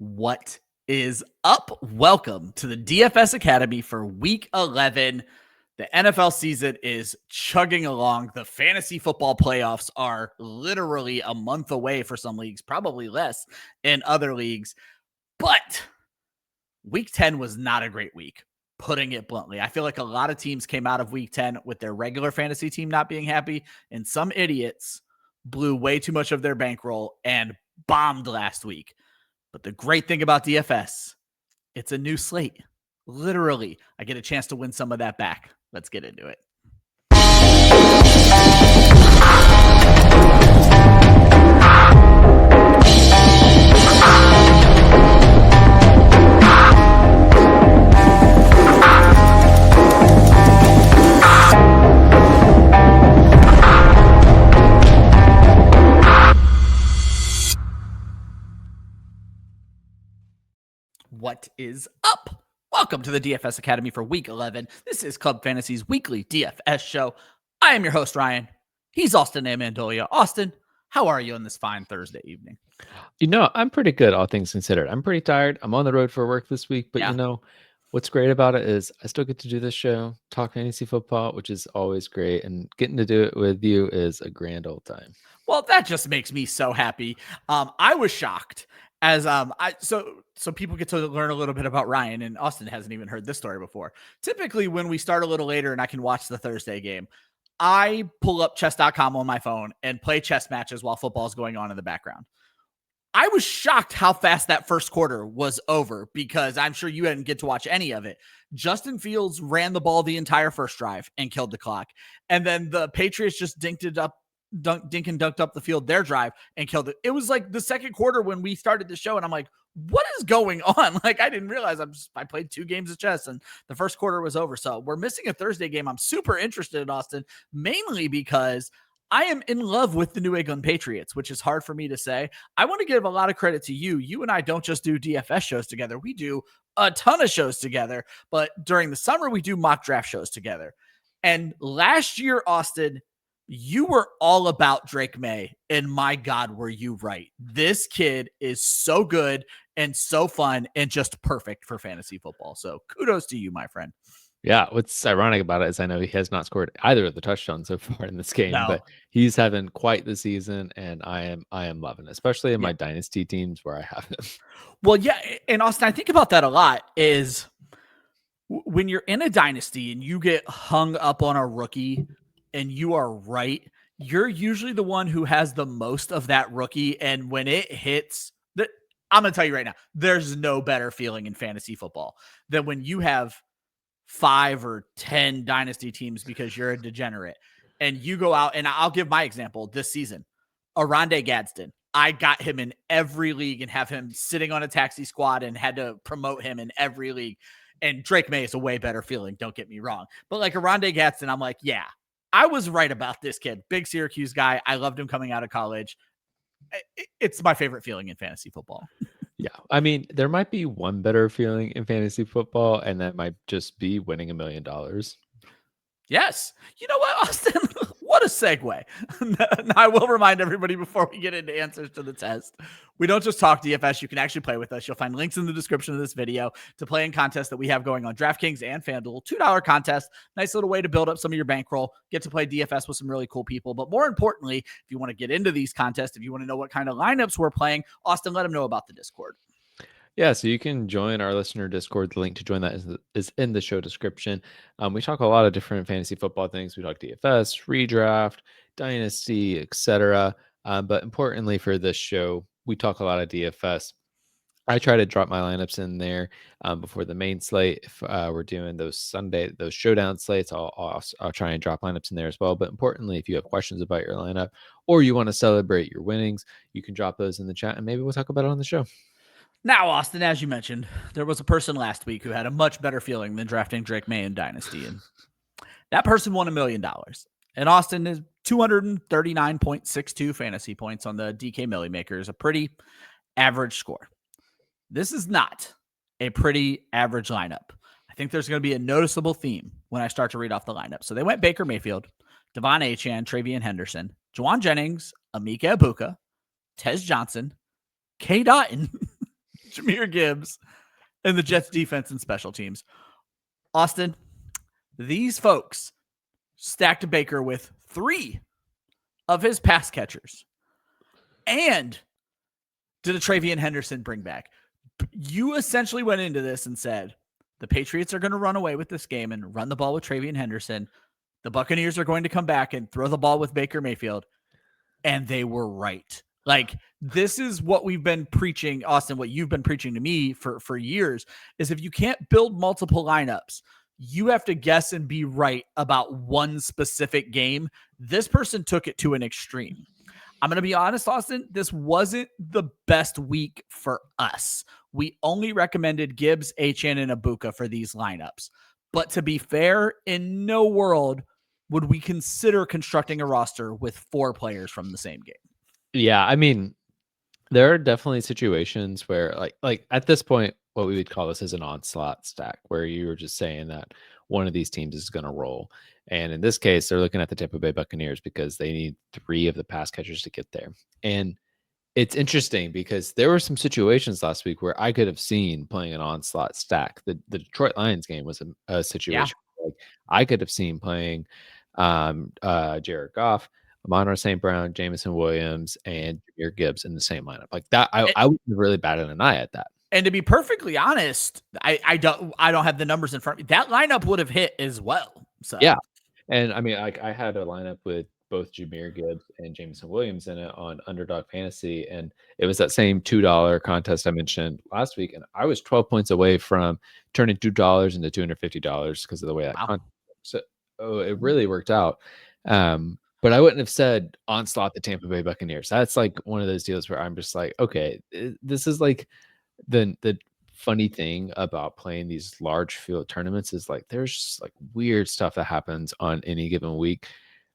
What is up? Welcome to the DFS Academy for Week 11. The NFL season is chugging along. The fantasy football playoffs are literally a month away for some leagues, probably less in other leagues. But Week 10 was not a great week, putting it bluntly. I feel like a lot of teams came out of Week 10 with their regular fantasy team not being happy, and some idiots blew way too much of their bankroll and bombed last week. But the great thing about DFS, it's a new slate. Literally, I get a chance to win some of that back. Let's get into it. What is up? Welcome to the DFS Academy for Week 11. This is Club Fantasy's weekly DFS show. I am your host, Ryan. He's Austin Amendolia. Austin, how are you on this fine Thursday evening? You know, I'm pretty good, all things considered. I'm pretty tired. I'm on the road for work this week, but you know, what's great about it is I still get to do this show, talk fantasy football, which is always great. And getting to do it with you is a grand old time. Well, that just makes me so happy. I was shocked as so people get to learn a little bit about Ryan, and Austin hasn't even heard this story before. Typically, when we start a little later and I can watch the Thursday game, I pull up chess.com on my phone and play chess matches while football is going on in the background. I was shocked how fast that first quarter was over because I'm sure you didn't get to watch any of it. Justin Fields ran the ball the entire first drive and killed the clock. And then the Patriots just dink and dunked up the field their drive and killed it. It was like the second quarter when we started the show, and I'm like, what is going on? Like, I didn't realize I played 2 games of chess and the first quarter was over. So we're missing a Thursday game. I'm super interested in Austin, mainly because I am in love with the New England Patriots, which is hard for me to say. I want to give a lot of credit to you. You and I don't just do DFS shows together. We do a ton of shows together, but during the summer, we do mock draft shows together. And last year, Austin, you were all about Drake May, and my God, were you right. This kid is so good and so fun and just perfect for fantasy football. So kudos to you, my friend. Yeah, what's ironic about it is I know he has not scored either of the touchdowns so far in this game, but he's having quite the season, and I am loving it, especially in my dynasty teams where I have him. Well, yeah, and Austin, I think about that a lot is when you're in a dynasty and you get hung up on a rookie and you are right, you're usually the one who has the most of that rookie. And when it hits, I'm going to tell you right now, there's no better feeling in fantasy football than when you have 5 or 10 dynasty teams because you're a degenerate and you go out, and I'll give my example this season. Oronde Gadsden. I got him in every league and have him sitting on a taxi squad and had to promote him in every league. And Drake May is a way better feeling, don't get me wrong. But like Oronde Gadsden, I'm like, yeah, I was right about this kid. Big Syracuse guy. I loved him coming out of college. It's my favorite feeling in fantasy football. Yeah. I mean, there might be one better feeling in fantasy football, and that might just be winning $1 million. Yes. You know what, Austin? What a segue. I will remind everybody before we get into answers to the test, we don't just talk DFS. You can actually play with us. You'll find links in the description of this video to play in contests that we have going on DraftKings and FanDuel. $2 contest. Nice little way to build up some of your bankroll. Get to play DFS with some really cool people. But more importantly, if you want to get into these contests, if you want to know what kind of lineups we're playing, Austin, let them know about the Discord. Yeah, so you can join our listener Discord. The link to join that is in the show description. We talk a lot of different fantasy football things. We talk DFS, redraft, dynasty, etc. But importantly for this show, we talk a lot of DFS. I try to drop my lineups in there before the main slate. If we're doing those showdown slates, I'll try and drop lineups in there as well. But importantly, if you have questions about your lineup or you want to celebrate your winnings, you can drop those in the chat and maybe we'll talk about it on the show. Now, Austin, as you mentioned, there was a person last week who had a much better feeling than drafting Drake May in Dynasty, and that person won $1 million. And Austin is 239.62 fantasy points on the DK Millie Makers, a pretty average score. This is not a pretty average lineup. I think there's going to be a noticeable theme when I start to read off the lineup. So they went Baker Mayfield, Devon Achane, Travion Henderson, Juwan Jennings, Emeka Egbuka, Tez Johnson, K. Dotton, Jahmyr Gibbs, and the Jets defense and special teams. Austin, these folks stacked Baker with 3 of his pass catchers and did a Travian Henderson bring back. You essentially went into this and said, the Patriots are going to run away with this game and run the ball with Travian Henderson. The Buccaneers are going to come back and throw the ball with Baker Mayfield. And they were right. Like, this is what we've been preaching, Austin, what you've been preaching to me for years, is if you can't build multiple lineups, you have to guess and be right about one specific game. This person took it to an extreme. I'm going to be honest, Austin, this wasn't the best week for us. We only recommended Gibbs, Achane, and Ibuka for these lineups. But to be fair, in no world would we consider constructing a roster with 4 players from the same game. Yeah, I mean, there are definitely situations where like at this point, what we would call this is an onslaught stack, where you were just saying that one of these teams is going to roll. And in this case, they're looking at the Tampa Bay Buccaneers because they need 3 of the pass catchers to get there. And it's interesting because there were some situations last week where I could have seen playing an onslaught stack. The Detroit Lions game was a situation like I could have seen playing Jared Goff, Amon-Ra St. Brown, Jameson Williams, and Jahmyr Gibbs in the same lineup. Like that, I would have really batted an eye at that. And to be perfectly honest, I don't have the numbers in front of me. That lineup would have hit as well. So yeah. And I mean, like I had a lineup with both Jahmyr Gibbs and Jameson Williams in it on Underdog Fantasy, and it was that same $2 contest I mentioned last week, and I was 12 points away from turning $2 into $250 because of the way that contest works. So it really worked out. But I wouldn't have said onslaught the Tampa Bay Buccaneers. That's like one of those deals where I'm just like, okay, this is like the funny thing about playing these large field tournaments is like there's just like weird stuff that happens on any given week.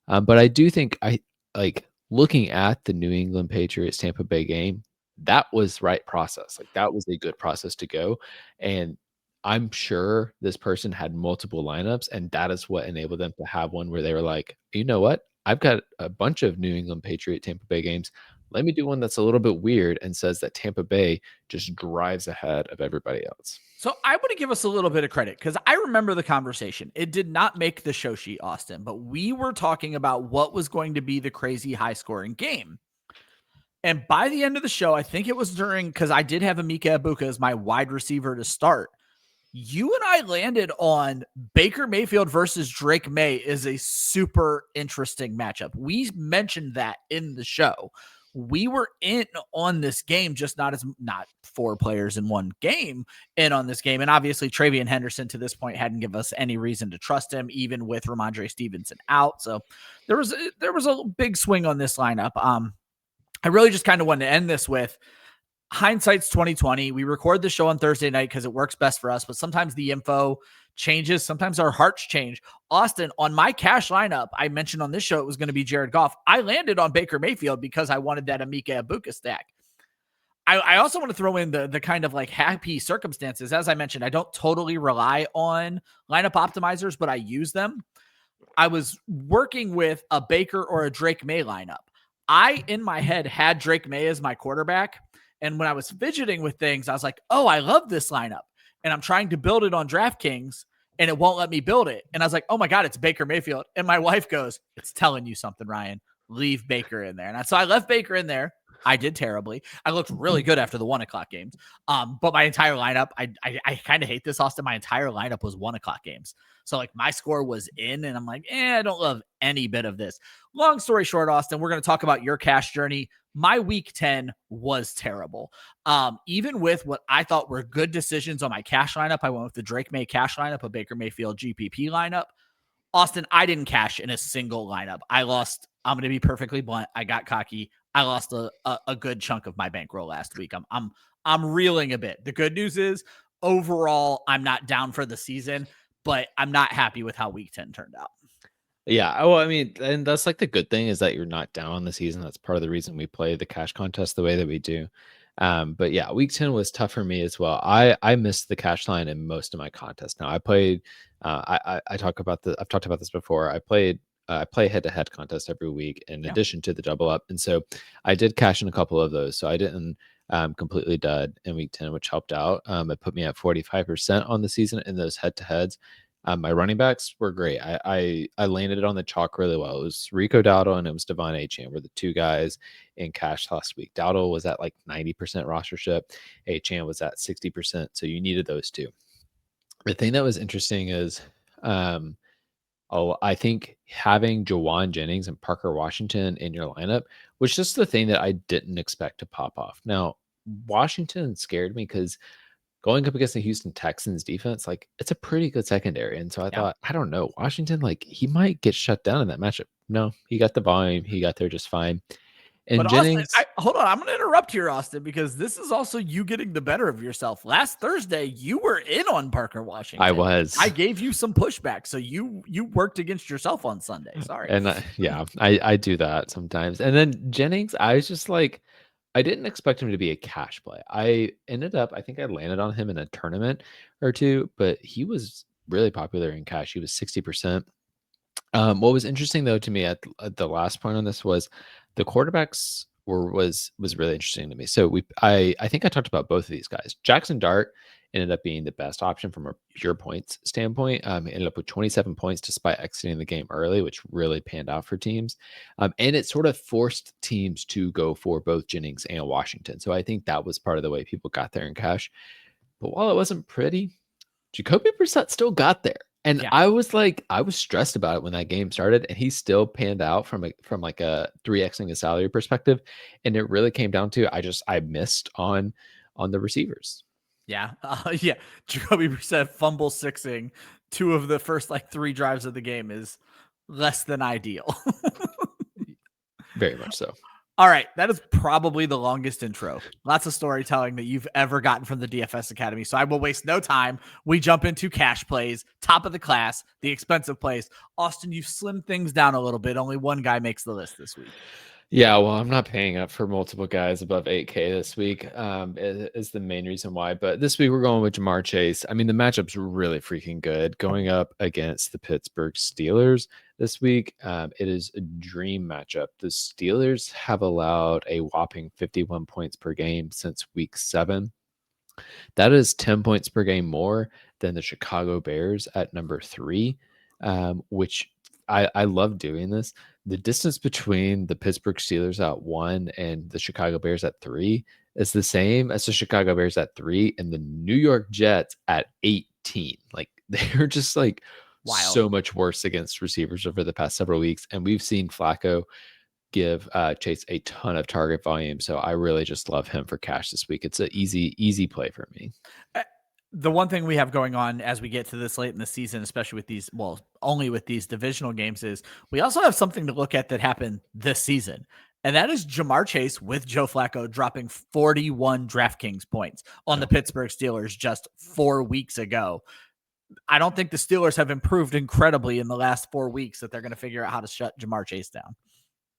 But I do think I like looking at the New England Patriots Tampa Bay game, that was right process. Like that was a good process to go. And I'm sure this person had multiple lineups, and that is what enabled them to have one where they were like, you know what? I've got a bunch of New England Patriot Tampa Bay games. Let me do one that's a little bit weird and says that Tampa Bay just drives ahead of everybody else. So I want to give us a little bit of credit because I remember the conversation. It did not make the show sheet, Austin, but we were talking about what was going to be the crazy high scoring game. And by the end of the show, I think it was because I did have Emeka Ibuka as my wide receiver to start. You and I landed on Baker Mayfield versus Drake May is a super interesting matchup. We mentioned that in the show. We were in on this game, just not 4 players in one game in on this game. And obviously Travian Henderson to this point hadn't given us any reason to trust him, even with Ramondre Stevenson out. So there was a big swing on this lineup. I really just kind of wanted to end this with hindsight's 2020. We record the show on Thursday night because it works best for us, but sometimes the info changes. Sometimes our hearts change. Austin, on my cash lineup, I mentioned on this show it was going to be Jared Goff. I landed on Baker Mayfield because I wanted that Emeka Ibuka stack. I also want to throw in the kind of like happy circumstances. As I mentioned, I don't totally rely on lineup optimizers, but I use them. I was working with a Baker or a Drake May lineup. I, in my head, had Drake May as my quarterback. And when I was fidgeting with things, I was like, oh, I love this lineup. And I'm trying to build it on DraftKings and it won't let me build it. And I was like, oh my God, it's Baker Mayfield. And my wife goes, it's telling you something, Ryan. Leave Baker in there. And so I left Baker in there. I did terribly. I looked really good after the 1:00 games. But my entire lineup, I kind of hate this, Austin. My entire lineup was 1:00 games. So like my score was in and I'm like, I don't love any bit of this. Long story short, Austin, we're going to talk about your cash journey. My week 10 was terrible. Even with what I thought were good decisions on my cash lineup, I went with the Drake May cash lineup, a Baker Mayfield GPP lineup. Austin, I didn't cash in a single lineup. I lost. I'm going to be perfectly blunt. I got cocky. I lost a good chunk of my bankroll last week. I'm reeling a bit. The good news is overall, I'm not down for the season, but I'm not happy with how week 10 turned out. Yeah, well, I mean, and that's like the good thing is that you're not down on the season. That's part of the reason we play the cash contest the way that we do. But yeah, week 10 was tough for me as well. I missed the cash line in most of my contests. Now I played. I've talked about this before. I play head-to-head contest every week in addition to the double up, and so I did cash in a couple of those. So I didn't completely dud in week 10, which helped out. It put me at 45% on the season in those head-to-heads. My running backs were great. I landed it on the chalk really well. It was Rico Dowdle and it was Devon Achane were the two guys in cash last week. Dowdle was at like 90% rostership. Achane was at 60%. So you needed those two. The thing that was interesting is I think having Jawan Jennings and Parker Washington in your lineup was just the thing that I didn't expect to pop off. Now, Washington scared me because going up against the Houston Texans defense, like it's a pretty good secondary. And so I thought, I don't know, Washington, like he might get shut down in that matchup. No, he got the volume. He got there just fine. And But Jennings, Austin, hold on, I'm going to interrupt here, Austin, because this is also you getting the better of yourself. Last Thursday, you were in on Parker Washington. I was. I gave you some pushback, so you worked against yourself on Sunday. Sorry. And I do that sometimes. And then Jennings, I was just like, I didn't expect him to be a cash play. I think I landed on him in a tournament or two, but he was really popular in cash. He was 60%. What was interesting though to me at the last point on this was the quarterbacks was really interesting to me. So I think I talked about both of these guys. Jackson Dart ended up being the best option from a pure points standpoint. He ended up with 27 points despite exiting the game early, which really panned out for teams. And it sort of forced teams to go for both Jennings and Washington. So I think that was part of the way people got there in cash. But while it wasn't pretty, Jacoby Brissett still got there. And I was stressed about it when that game started, and he still panned out from like a 3xing a salary perspective. And it really came down to I missed on the receivers. Yeah. Jacoby Brissett fumble sixing 2 of the first like 3 drives of the game is less than ideal. Very much so. All right. That is probably the longest intro. Lots of storytelling that you've ever gotten from the DFS Academy. So I will waste no time. We jump into cash plays, top of the class, the expensive plays. Austin, you've slimmed things down a little bit. Only one guy makes the list this week. Yeah, well, I'm not paying up for multiple guys above 8K this week. Is the main reason why. But this week we're going with Jamar Chase. I mean, the matchup's really freaking good. Going up against the Pittsburgh Steelers this week, it is a dream matchup. The Steelers have allowed a whopping 51 points per game since week 7. That is 10 points per game more than the Chicago Bears at number 3, which I love doing this. The distance between the Pittsburgh Steelers at 1 and the Chicago Bears at 3 is the same as the Chicago Bears at 3 and the New York Jets at 18. Like they're just like wild. So much worse against receivers over the past several weeks. And we've seen Flacco give Chase a ton of target volume. So I really just love him for cash this week. It's an easy play for me. The one thing we have going on as we get to this late in the season, especially with these, well, only with these divisional games, is we also have something to look at that happened this season. And that is Jamar Chase with Joe Flacco dropping 41 DraftKings points on the Pittsburgh Steelers just 4 weeks ago. I don't think the Steelers have improved incredibly in the last 4 weeks that they're going to figure out how to shut Jamar Chase down.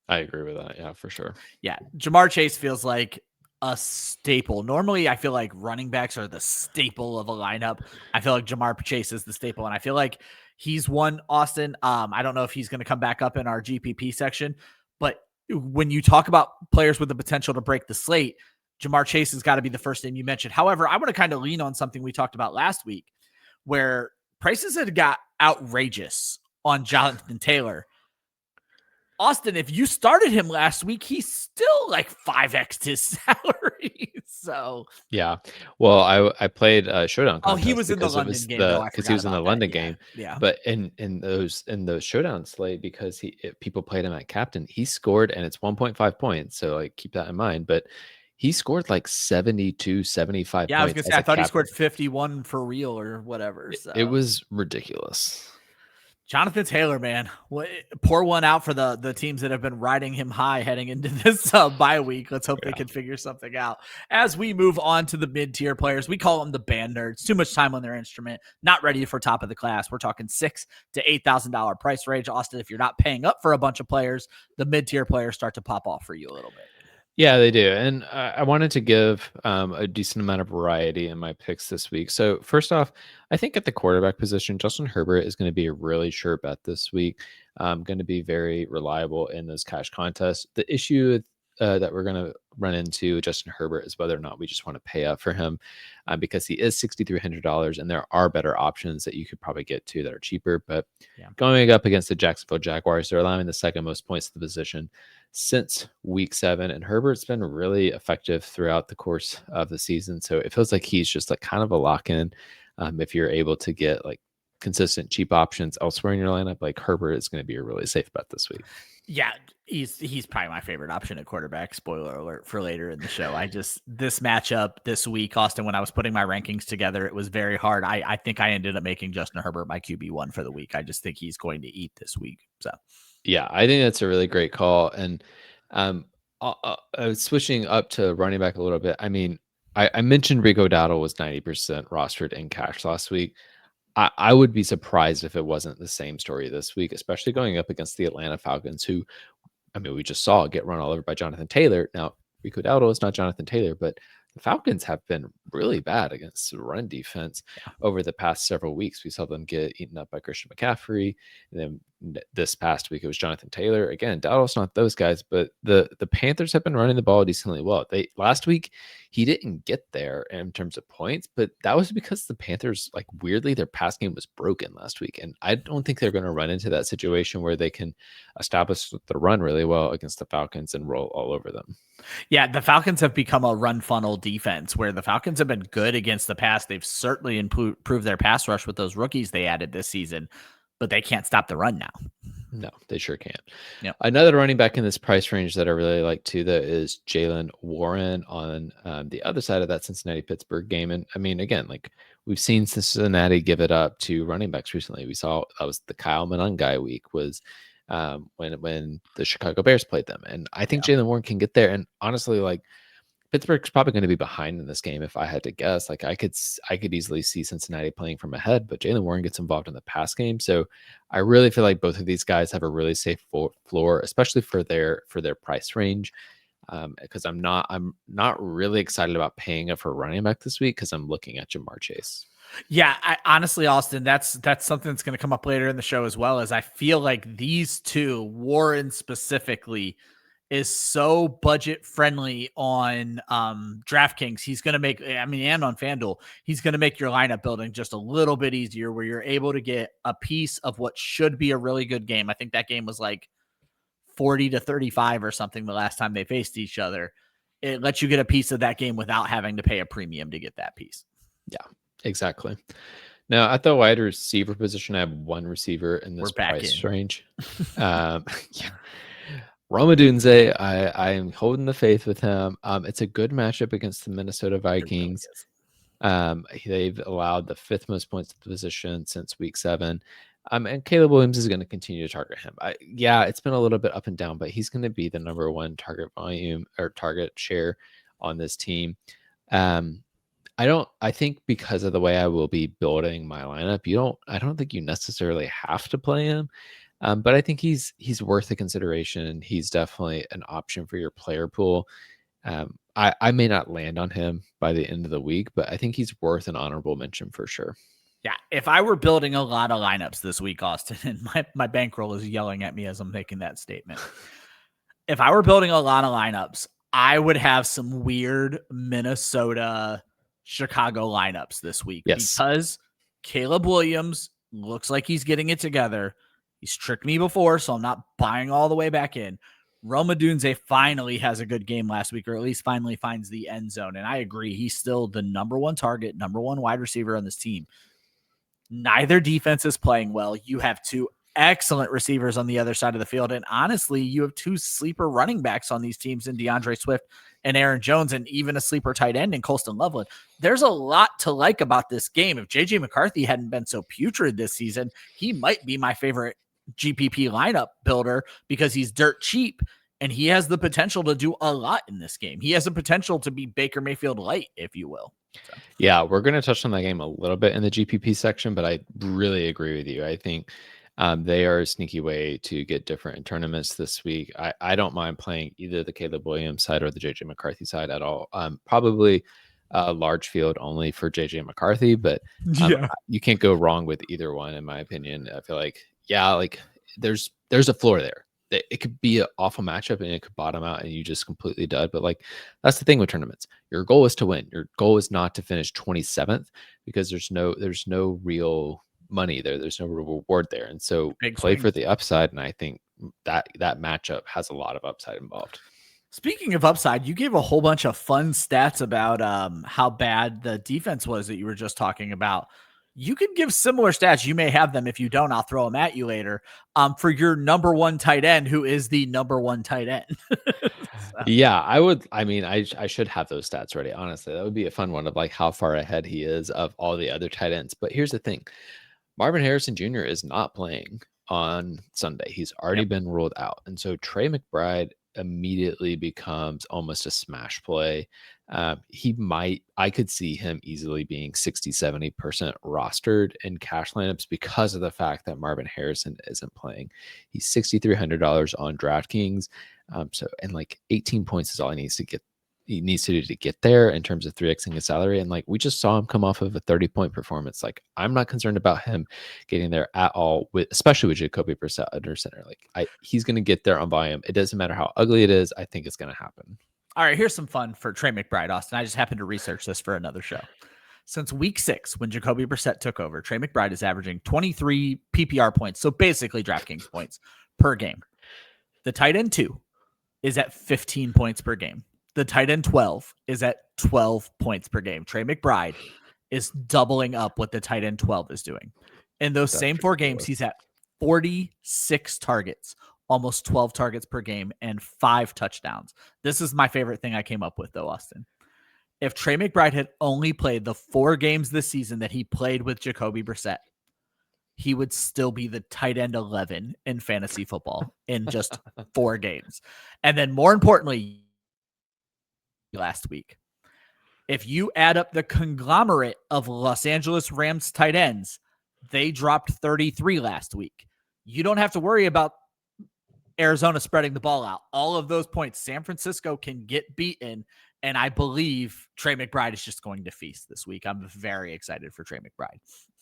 I agree with that. Yeah, for sure. Yeah. Jamar Chase feels like a staple. Normally, I feel like running backs are the staple of a lineup. I feel like Jamar Chase is the staple, and I feel like he's one, Austin. I don't know if he's going to come back up in our GPP section, but when you talk about players with the potential to break the slate, Jamar Chase has got to be the first name you mentioned. However, I want to kind of lean on something we talked about last week where prices had got outrageous on Jonathan Taylor. Austin, if you started him last week, he's still like 5x his salary. So yeah, well, I played a showdown. Oh, he was in the London game because he was in the London game. Yeah, but in those showdown slate, because people played him at captain, he scored, and it's 1.5 points. So like keep that in mind. But he scored like 72, 75. Yeah, I was gonna say I thought he scored 51 for real or whatever. So it was ridiculous. Jonathan Taylor, man, pour one out for the teams that have been riding him high heading into this bye week. Let's hope they can figure something out. As we move on to the mid-tier players, we call them the band nerds. Too much time on their instrument, not ready for top of the class. We're talking $6,000 to $8,000 price range. Austin, if you're not paying up for a bunch of players, the mid-tier players start to pop off for you a little bit. Yeah, they do. And I wanted to give a decent amount of variety in my picks this week. So first off, I think at the quarterback position, Justin Herbert is going to be a really sure bet this week. Going to be very reliable in those cash contests. The issue that we're going to run into Justin Herbert is whether or not we just want to pay up for him, because he is $6,300, and there are better options that you could probably get to that are cheaper. But going up against the Jacksonville Jaguars, they're allowing the second most points to the position since week 7, and Herbert's been really effective throughout the course of the season. So it feels like he's just like kind of a lock-in. If you're able to get like consistent cheap options elsewhere in your lineup, like Herbert is going to be a really safe bet this week. Yeah, he's probably my favorite option at quarterback. Spoiler alert for later in the show. This matchup this week, Austin, when I was putting my rankings together, it was very hard. I think I ended up making Justin Herbert my QB1 for the week. I just think he's going to eat this week. So yeah, I think that's a really great call. And switching up to running back a little bit. I mean, I mentioned Rico Dowdle was 90% rostered in cash last week. I would be surprised if it wasn't the same story this week, especially going up against the Atlanta Falcons, who, I mean, we just saw get run all over by Jonathan Taylor. Now, Rico Dowdle is not Jonathan Taylor, but the Falcons have been really bad against the run defense over the past several weeks. We saw them get eaten up by Christian McCaffrey. And then this past week, it was Jonathan Taylor. Again, Dowdle's not those guys, but the Panthers have been running the ball decently well. Last week, he didn't get there in terms of points, but that was because the Panthers, like weirdly, their pass game was broken last week. And I don't think they're going to run into that situation where they can establish the run really well against the Falcons and roll all over them. Yeah, the Falcons have become a run funnel defense where the Falcons have been good against the pass. They've certainly improved their pass rush with those rookies they added this season, but they can't stop the run now. No, they sure can't. Yep. Another running back in this price range that I really like too, that is Jaylen Warren on the other side of that Cincinnati-Pittsburgh game. And I mean, again, like we've seen Cincinnati give it up to running backs recently. We saw that was the Kyle Monangai week was when the Chicago Bears played them. And I think Jaylen Warren can get there. And honestly, like Pittsburgh's probably going to be behind in this game if I had to guess. Like I could easily see Cincinnati playing from ahead, but Jaylen Warren gets involved in the pass game. So I really feel like both of these guys have a really safe floor, especially for their price range. Because I'm not really excited about paying up for running back this week because I'm looking at Jamar Chase. Yeah, honestly, Austin, that's something that's going to come up later in the show as well. As I feel like these two, Warren specifically, is so budget friendly on DraftKings. He's going to make, and on FanDuel, he's going to make your lineup building just a little bit easier, where you're able to get a piece of what should be a really good game. I think that game was like 40-35 or something the last time they faced each other. It lets you get a piece of that game without having to pay a premium to get that piece. Yeah, exactly. Now at the wide receiver position, I have one receiver in this price range. Rome Odunze, I am holding the faith with him. It's a good matchup against the Minnesota Vikings. They've allowed the 5th most points to the position since week 7. And Caleb Williams is going to continue to target him. It's been a little bit up and down, but he's going to be the number 1 target volume or target share on this team. I think because of the way I will be building my lineup, I don't think you necessarily have to play him. But I think he's worth a consideration. He's definitely an option for your player pool. I may not land on him by the end of the week, but I think he's worth an honorable mention for sure. Yeah, if I were building a lot of lineups this week, Austin, and my bankroll is yelling at me as I'm making that statement. If I were building a lot of lineups, I would have some weird Minnesota, Chicago lineups this week because Caleb Williams looks like he's getting it together. He's tricked me before, so I'm not buying all the way back in. Rome Odunze finally has a good game last week, or at least finally finds the end zone. And I agree, he's still the number 1 target, number 1 wide receiver on this team. Neither defense is playing well. You have 2 excellent receivers on the other side of the field. And honestly, you have 2 sleeper running backs on these teams in DeAndre Swift and Aaron Jones, and even a sleeper tight end in Colston Loveland. There's a lot to like about this game. If JJ McCarthy hadn't been so putrid this season, he might be my favorite GPP lineup builder because he's dirt cheap and he has the potential to do a lot in this game. He has the potential to be Baker Mayfield light, if you will. So. Yeah, we're going to touch on that game a little bit in the GPP section, but I really agree with you. I think they are a sneaky way to get different in tournaments this week. I don't mind playing either the Caleb Williams side or the JJ McCarthy side at all. Probably a large field only for JJ McCarthy, but you can't go wrong with either one, in my opinion. I feel like, there's a floor there. it could be an awful matchup and it could bottom out and you just completely dud. But like, that's the thing with tournaments. Your goal is to win. Your goal is not to finish 27th, because there's no real money there. There's no real reward there. And so play for the upside. And I think that matchup has a lot of upside involved. Speaking of upside, you gave a whole bunch of fun stats about how bad the defense was that you were just talking about. You could give similar stats. You may have them. If you don't, I'll throw them at you later. For your number one tight end, who is the number one tight end. So. Yeah, I would. I mean, I should have those stats ready. Honestly, that would be a fun one of like how far ahead he is of all the other tight ends. But here's the thing. Marvin Harrison Jr. is not playing on Sunday. He's already been ruled out. And so Trey McBride immediately becomes almost a smash play. I could see him easily being 60-70% rostered in cash lineups because of the fact that Marvin Harrison isn't playing. He's $6,300 on DraftKings. And like 18 points is all he needs to do to get there in terms of 3xing his salary. And like, we just saw him come off of a 30-point performance. Like, I'm not concerned about him getting there at all, especially with Jacoby Brissett under center. Like, he's going to get there on volume. It doesn't matter how ugly it is. I think it's going to happen. All right, here's some fun for Trey McBride, Austin. I just happened to research this for another show. Since week 6, when Jacoby Brissett took over, Trey McBride is averaging 23 PPR points, so basically DraftKings points per game. The tight end 2 is at 15 points per game. The tight end 12 is at 12 points per game. Trey McBride is doubling up what the tight end 12 is doing. In those same 4 games, he's at 46 targets, almost 12 targets per game, and 5 touchdowns. This is my favorite thing I came up with, though, Austin. If Trey McBride had only played the 4 games this season that he played with Jacoby Brissett, he would still be the tight end 11 in fantasy football in just 4 games. And then more importantly, last week, if you add up the conglomerate of Los Angeles Rams tight ends, they dropped 33 last week. You don't have to worry about Arizona spreading the ball out. All of those points, San Francisco can get beaten, and I believe Trey McBride is just going to feast this week. I'm very excited for Trey McBride.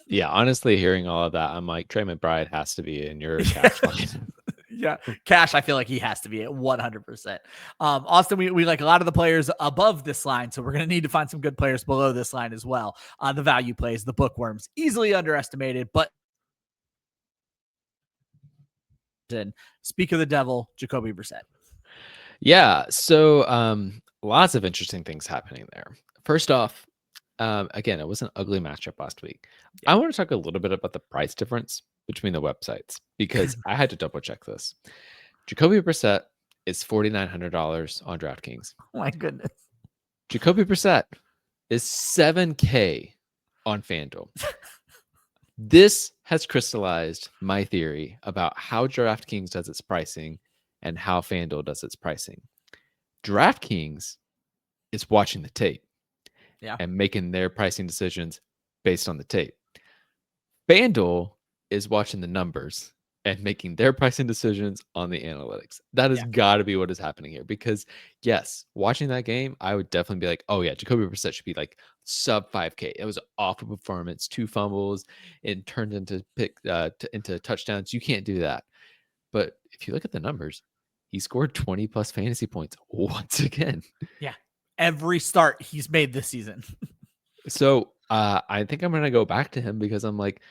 Yeah, honestly, hearing all of that, I'm like, Trey McBride has to be in your cash line. Yeah, cash, I feel like he has to be at 100%. Austin, we like a lot of the players above this line, so we're going to need to find some good players below this line as well. The value plays, the bookworms, easily underestimated, but and speak of the devil, Jacoby Brissett. Yeah, so lots of interesting things happening there. First off, again, it was an ugly matchup last week. Yeah. I want to talk a little bit about the price difference between the websites because I had to double check this. Jacoby Brissett is $4,900 on DraftKings. Oh my goodness. Jacoby Brissett is $7,000 on FanDuel. This has crystallized my theory about how DraftKings does its pricing and how FanDuel does its pricing. DraftKings is watching the tape and making their pricing decisions based on the tape. FanDuel is watching the numbers and making their pricing decisions on the analytics. That has got to be what is happening here because, yes, watching that game, I would definitely be like, oh, yeah, Jacoby Brissett should be like sub 5K. It was an awful performance, 2 fumbles, it turned into into touchdowns. You can't do that. But if you look at the numbers, he scored 20 plus fantasy points once again. Yeah. Every start he's made this season. So I think I'm going to go back to him because I'm like,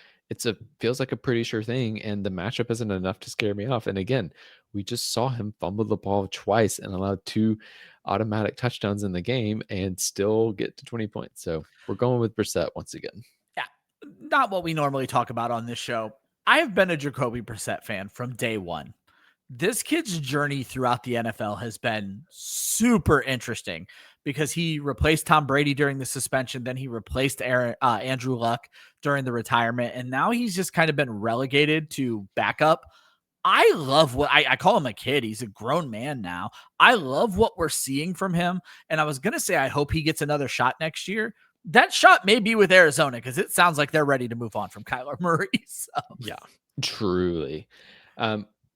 feels like a pretty sure thing. And the matchup isn't enough to scare me off. And again, we just saw him fumble the ball twice and allowed 2 automatic touchdowns in the game and still get to 20 points. So we're going with Brissett once again. Yeah. Not what we normally talk about on this show. I have been a Jacoby Brissett fan from day one. This kid's journey throughout the NFL has been super interesting because he replaced Tom Brady during the suspension. Then he replaced Andrew Luck during the retirement. And now he's just kind of been relegated to backup. I love what I call him a kid. He's a grown man now. I love what we're seeing from him. And I was going to say, I hope he gets another shot next year. That shot may be with Arizona because it sounds like they're ready to move on from Kyler Murray. So. Yeah, truly.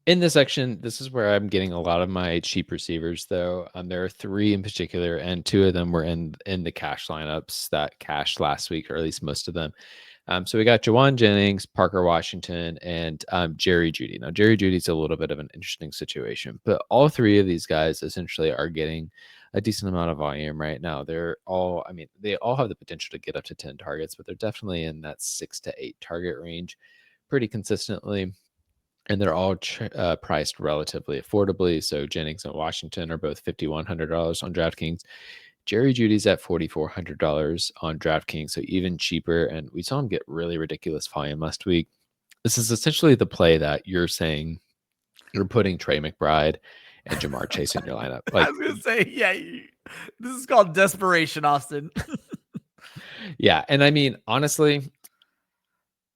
In this section, this is where I'm getting a lot of my cheap receivers, though. There are 3 in particular, and 2 of them were in the cash lineups that cashed last week, or at least most of them. So we got Jawan Jennings, Parker Washington, and Jerry Jeudy. Now, Jerry Jeudy's a little bit of an interesting situation, but all three of these guys essentially are getting a decent amount of volume right now. They all have the potential to get up to 10 targets, but they're definitely in that 6 to 8 target range pretty consistently. And they're all priced relatively affordably. So Jennings and Washington are both $5,100 on DraftKings. Jerry Jeudy's at $4,400 on DraftKings, so even cheaper. And we saw him get really ridiculous volume last week. This is essentially the play that you're saying you're putting Trey McBride and Jamar Chase in your lineup. Like, I was gonna say, yeah, this is called desperation, Austin. Yeah, and I mean, honestly,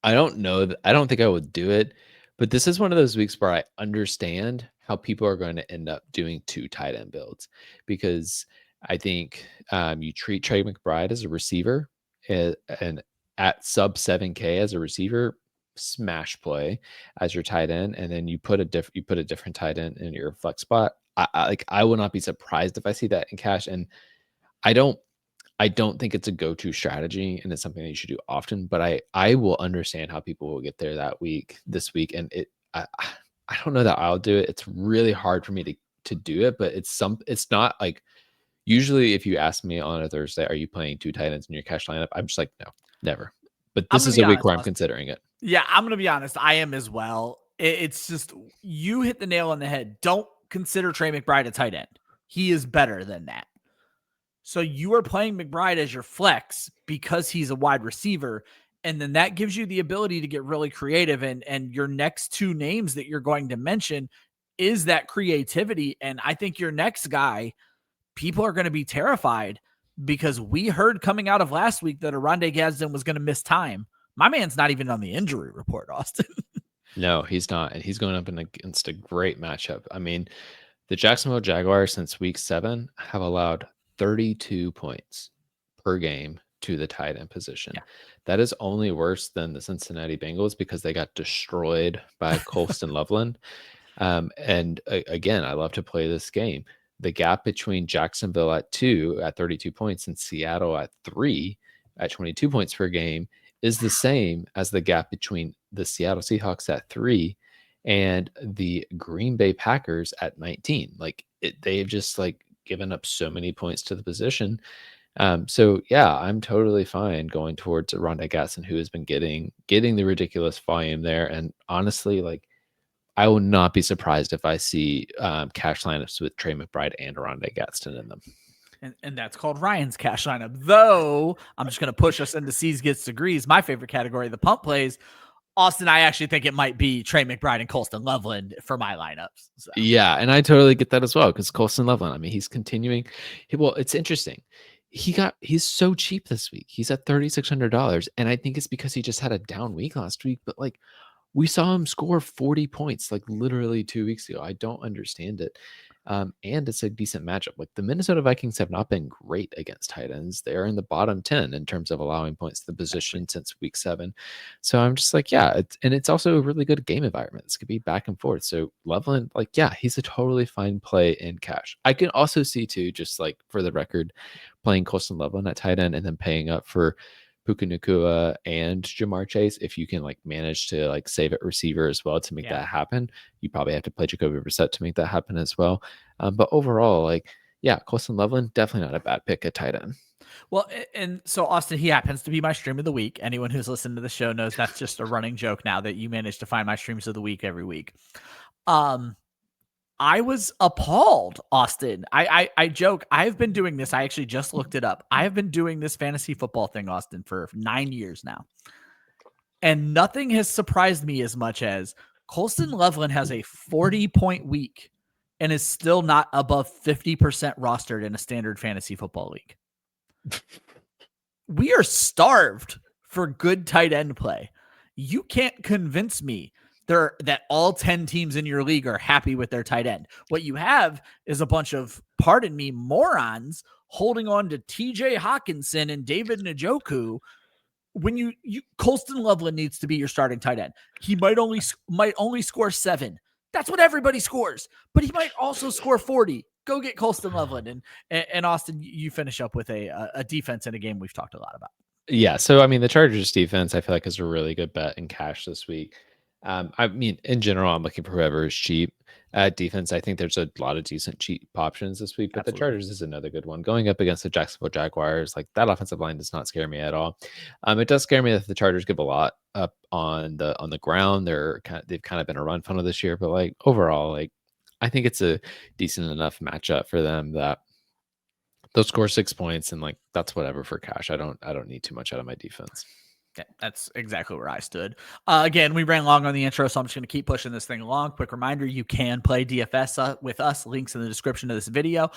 I don't know. I don't think I would do it, but this is one of those weeks where I understand how people are going to end up doing 2 tight end builds, because I think you treat Trey McBride as a receiver and at sub 7K as a receiver, smash play as your tight end, and then you put a different tight end in your flex spot. I will not be surprised if I see that in cash, and I don't think it's a go-to strategy, and it's something that you should do often, but I will understand how people will get there this week. And I don't know that I'll do it. It's really hard for me to do it, but it's not like, usually if you ask me on a Thursday, are you playing 2 tight ends in your cash lineup? I'm just like, no, never. But this is a week where I'm considering it. Yeah, I'm going to be honest. I am as well. It's just, you hit the nail on the head. Don't consider Trey McBride a tight end. He is better than that. So you are playing McBride as your flex because he's a wide receiver. And then that gives you the ability to get really creative. And your next 2 names that you're going to mention is that creativity. And I think your next guy, people are going to be terrified, because we heard coming out of last week that Oronde Gadsden was going to miss time. My man's not even on the injury report, Austin. No, he's not. And he's going up against a great matchup. I mean, the Jacksonville Jaguars since week 7 have allowed 32 points per game to the tight end position. Yeah. That is only worse than the Cincinnati Bengals, because they got destroyed by Colston Loveland. And again, I love to play this game. The gap between Jacksonville at 2 at 32 points and Seattle at 3 at 22 points per game is the same as the gap between the Seattle Seahawks at 3 and the Green Bay Packers at 19. Like, they've just given up so many points to the position. So yeah, I'm totally fine going towards Oronde Gadsden, who has been getting the ridiculous volume there. And honestly, I will not be surprised if I see cash lineups with Trey McBride and Oronde Gadsden in them. And that's called Ryan's cash lineup. Though I'm just going to push us into C's Gets Degrees, my favorite category, the punt plays. Austin, I actually think it might be Trey McBride and Colston Loveland for my lineups. So. Yeah, and I totally get that as well, because Colston Loveland, I mean, he's continuing. Well, it's interesting. He's so cheap this week. He's at $3,600, and I think it's because he just had a down week last week. But we saw him score 40 points literally 2 weeks ago. I don't understand it. And it's a decent matchup. The Minnesota Vikings have not been great against tight ends. They're in the bottom 10 in terms of allowing points to the position since week 7. So I'm just it's also a really good game environment. This could be back and forth. So Loveland, he's a totally fine play in cash. I can also see too, just for the record, playing Colston Loveland at tight end and then paying up for Puka Nacua and Jamar Chase. If you can manage to save at receiver as well to make that happen, you probably have to play Jacoby Brissett to make that happen as well. But overall, Colston Loveland, definitely not a bad pick at tight end. Well, and so Austin, he happens to be my stream of the week. Anyone who's listened to the show knows that's just a running joke now that you manage to find my streams of the week every week. I was appalled, Austin. I joke. I've been doing this. I actually just looked it up. I have been doing this fantasy football thing, Austin, for 9 years now. And nothing has surprised me as much as Colston Loveland has a 40-point week and is still not above 50% rostered in a standard fantasy football league. We are starved for good tight end play. You can't convince me that all 10 teams in your league are happy with their tight end. What you have is a bunch of, pardon me, morons holding on to TJ Hawkinson and David Njoku. When you Colston Loveland needs to be your starting tight end. He might only score 7. That's what everybody scores, but he might also score 40. Go get Colston Loveland. And Austin, you finish up with a defense in a game we've talked a lot about. Yeah, so I mean, the Chargers defense, I feel like is a really good bet in cash this week. I mean, in general, I'm looking for whoever is cheap at defense. I think there's a lot of decent cheap options this week, but the Absolutely. Chargers is another good one. Going up against the Jacksonville Jaguars, like that offensive line does not scare me at all. It does scare me that the Chargers give a lot up on the ground. They've kind of been a run funnel this year, but like overall, like I think it's a decent enough matchup for them that they'll score 6 points and like that's whatever for cash. I don't need too much out of my defense. Yeah, that's exactly where I stood. Again, we ran long on the intro, so I'm just going to keep pushing this thing along. Quick reminder, you can play DFS with us. Links in the description of this video.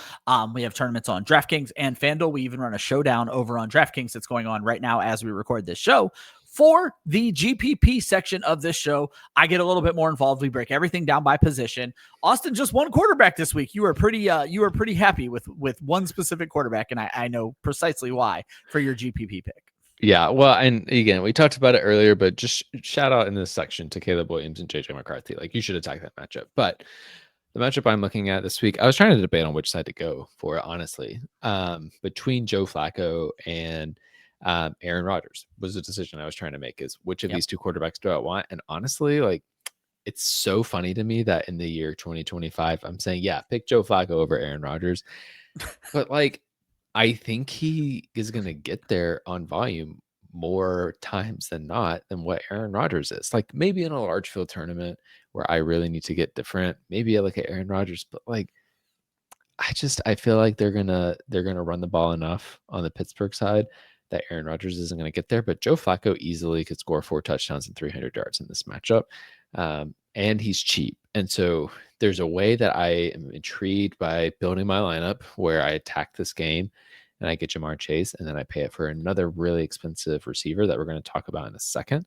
We have tournaments on DraftKings and FanDuel. We even run a showdown over on DraftKings that's going on right now as we record this show. For the GPP section of this show, I get a little bit more involved. We break everything down by position. Austin just won quarterback this week. You were pretty happy with one specific quarterback, and I know precisely why for your GPP pick. Yeah, well, and again, we talked about it earlier, but just shout out in this section to Caleb Williams and JJ McCarthy. Like you should attack that matchup. But the matchup I'm looking at this week, I was trying to debate on which side to go for, honestly. Between Joe Flacco and Aaron Rodgers was a decision I was trying to make is which of these two quarterbacks do I want? And honestly, like it's so funny to me that in the year 2025, I'm saying, yeah, pick Joe Flacco over Aaron Rodgers. But like I think he is going to get there on volume more times than not than what Aaron Rodgers is. Like maybe in a large field tournament where I really need to get different, maybe I look at Aaron Rodgers, but like I feel like they're gonna run the ball enough on the Pittsburgh side that Aaron Rodgers isn't going to get there. But Joe Flacco easily could score 4 touchdowns and 300 yards in this matchup, and he's cheap. And so there's a way that I am intrigued by building my lineup where I attack this game and I get Jamar Chase, and then I pay it for another really expensive receiver that we're going to talk about in a second.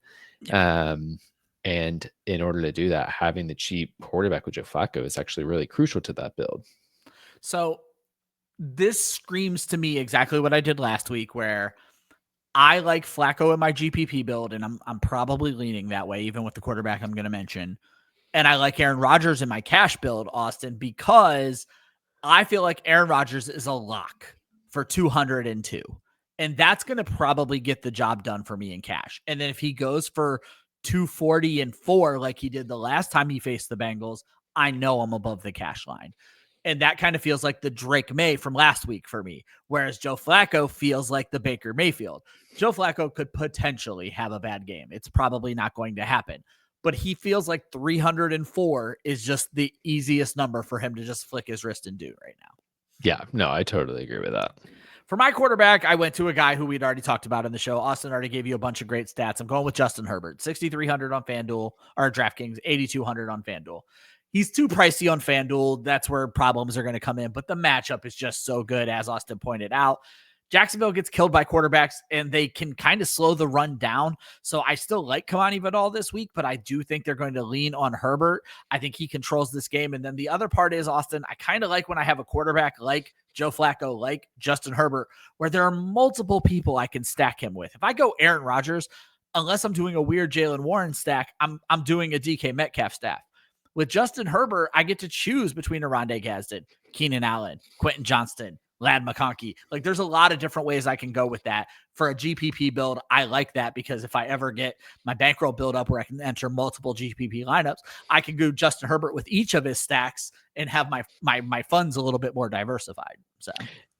And in order to do that, having the cheap quarterback with Joe Flacco is actually really crucial to that build. So this screams to me exactly what I did last week, where I like Flacco in my GPP build, and I'm probably leaning that way, even with the quarterback I'm going to mention. And I like Aaron Rodgers in my cash build, Austin, because I feel like Aaron Rodgers is a lock for 202. And that's going to probably get the job done for me in cash. And then if he goes for 240-4 like he did the last time he faced the Bengals, I know I'm above the cash line. And that kind of feels like the Drake May from last week for me, whereas Joe Flacco feels like the Baker Mayfield. Joe Flacco could potentially have a bad game. It's probably not going to happen, but he feels like 304 is just the easiest number for him to just flick his wrist and do right now. Yeah, no, I totally agree with that. For my quarterback, I went to a guy who we'd already talked about in the show. Austin already gave you a bunch of great stats. I'm going with Justin Herbert, 6,300 on FanDuel or DraftKings, 8,200 on FanDuel. He's too pricey on FanDuel. That's where problems are going to come in, but the matchup is just so good, as Austin pointed out. Jacksonville gets killed by quarterbacks, and they can kind of slow the run down. So I still like Kamani Vidal this week, but I do think they're going to lean on Herbert. I think he controls this game. And then the other part is, Austin, I kind of like when I have a quarterback like Joe Flacco, like Justin Herbert, where there are multiple people I can stack him with. If I go Aaron Rodgers, unless I'm doing a weird Jalen Warren stack, I'm doing a DK Metcalf stack. With Justin Herbert, I get to choose between Oronde Gadsden, Keenan Allen, Quentin Johnston, Ladd McConkey. Like there's a lot of different ways I can go with that. For a GPP build, I like that because if I ever get my bankroll build up where I can enter multiple GPP lineups, I can go Justin Herbert with each of his stacks and have my funds a little bit more diversified. So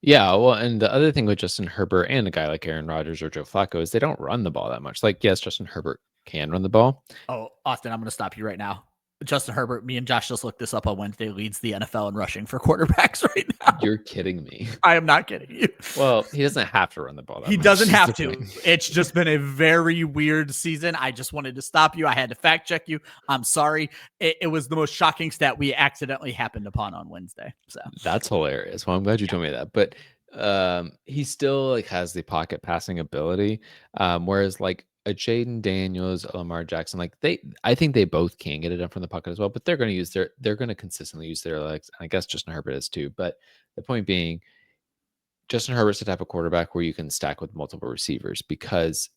yeah, well, and the other thing with Justin Herbert and a guy like Aaron Rodgers or Joe Flacco is they don't run the ball that much. Like, yes, Justin Herbert can run the ball. Oh, Austin, I'm going to stop you right now. Justin Herbert, me and Josh just looked this up on Wednesday, leads the NFL in rushing for quarterbacks right now. You're kidding me. I am not kidding you. Well, he doesn't have to run the ball that He much. doesn't have to. It's just been a very weird season. I just wanted to stop you. I had to fact check you. I'm sorry. It was the most shocking stat we accidentally happened upon on Wednesday. So that's hilarious. Well, I'm glad you told me that. But he still like has the pocket passing ability. Whereas like a Jaden Daniels, a Lamar Jackson, like I think they both can get it done from the pocket as well, but they're going to consistently use their legs. And I guess Justin Herbert is too. But the point being, Justin Herbert's the type of quarterback where you can stack with multiple receivers because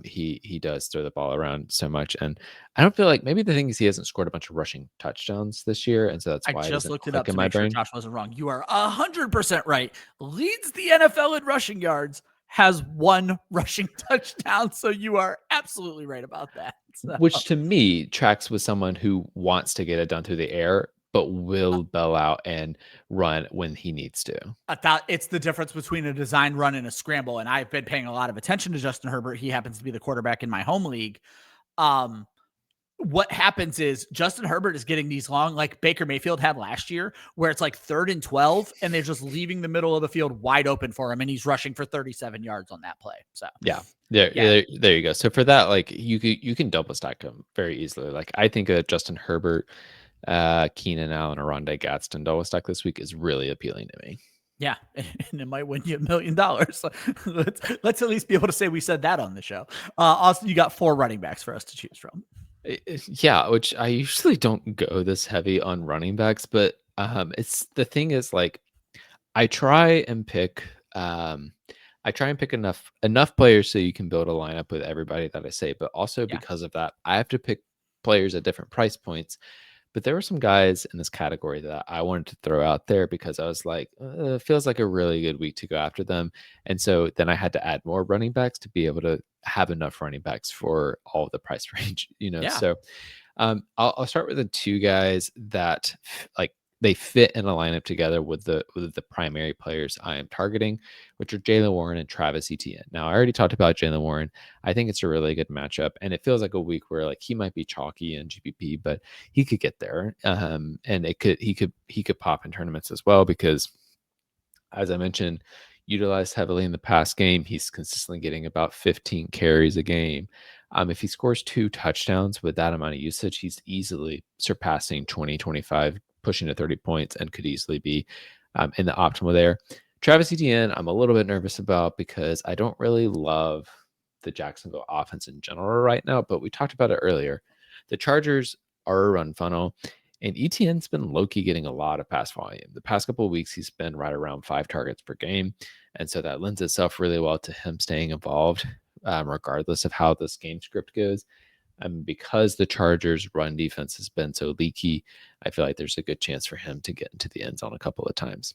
he does throw the ball around so much. And I don't feel like maybe the thing is he hasn't scored a bunch of rushing touchdowns this year. And so that's why I just looked it click up to in my make sure brain. Josh wasn't wrong. You are 100% right. Leads the NFL in rushing yards, has 1 rushing touchdown. So you are absolutely right about that. So, Which to me tracks with someone who wants to get it done through the air, but will bail out and run when he needs to. it's the difference between a design run and a scramble. And I've been paying a lot of attention to Justin Herbert. He happens to be the quarterback in my home league. What happens is Justin Herbert is getting these long, like Baker Mayfield had last year, where it's like 3rd and 12, and they're just leaving the middle of the field wide open for him, and he's rushing for 37 yards on that play. So there you go. So for that, like you can double stack him very easily. Like I think a Justin Herbert, Keenan Allen, or Rondé Gadsden double stack this week is really appealing to me. Yeah, and it might win you $1 million. Let's at least be able to say we said that on the show. Austin, you got 4 running backs for us to choose from. Yeah, which I usually don't go this heavy on running backs, but it's the thing is like I try and pick enough players so you can build a lineup with everybody that I say, but also because of that, I have to pick players at different price points. But there were some guys in this category that I wanted to throw out there because I was like, it feels like a really good week to go after them. And so then I had to add more running backs to be able to have enough running backs for all of the price range, So I'll start with the 2 guys that like they fit in a lineup together with the primary players I am targeting, which are Jaylen Warren and Travis Etienne. Now, I already talked about Jaylen Warren. I think it's a really good matchup, and it feels like a week where like he might be chalky in GPP, but he could get there, and he could pop in tournaments as well because, as I mentioned, utilized heavily in the past game. He's consistently getting about 15 carries a game. If he scores 2 touchdowns with that amount of usage, he's easily surpassing 20, 25, pushing to 30 points, and could easily be in the optimal there. Travis Etienne, I'm a little bit nervous about because I don't really love the Jacksonville offense in general right now, but we talked about it earlier. The Chargers are a run funnel, and Etienne's been low-key getting a lot of pass volume. The past couple of weeks, he's been right around 5 targets per game, and so that lends itself really well to him staying involved, regardless of how this game script goes. Because the Chargers' run defense has been so leaky, I feel like there's a good chance for him to get into the end zone a couple of times.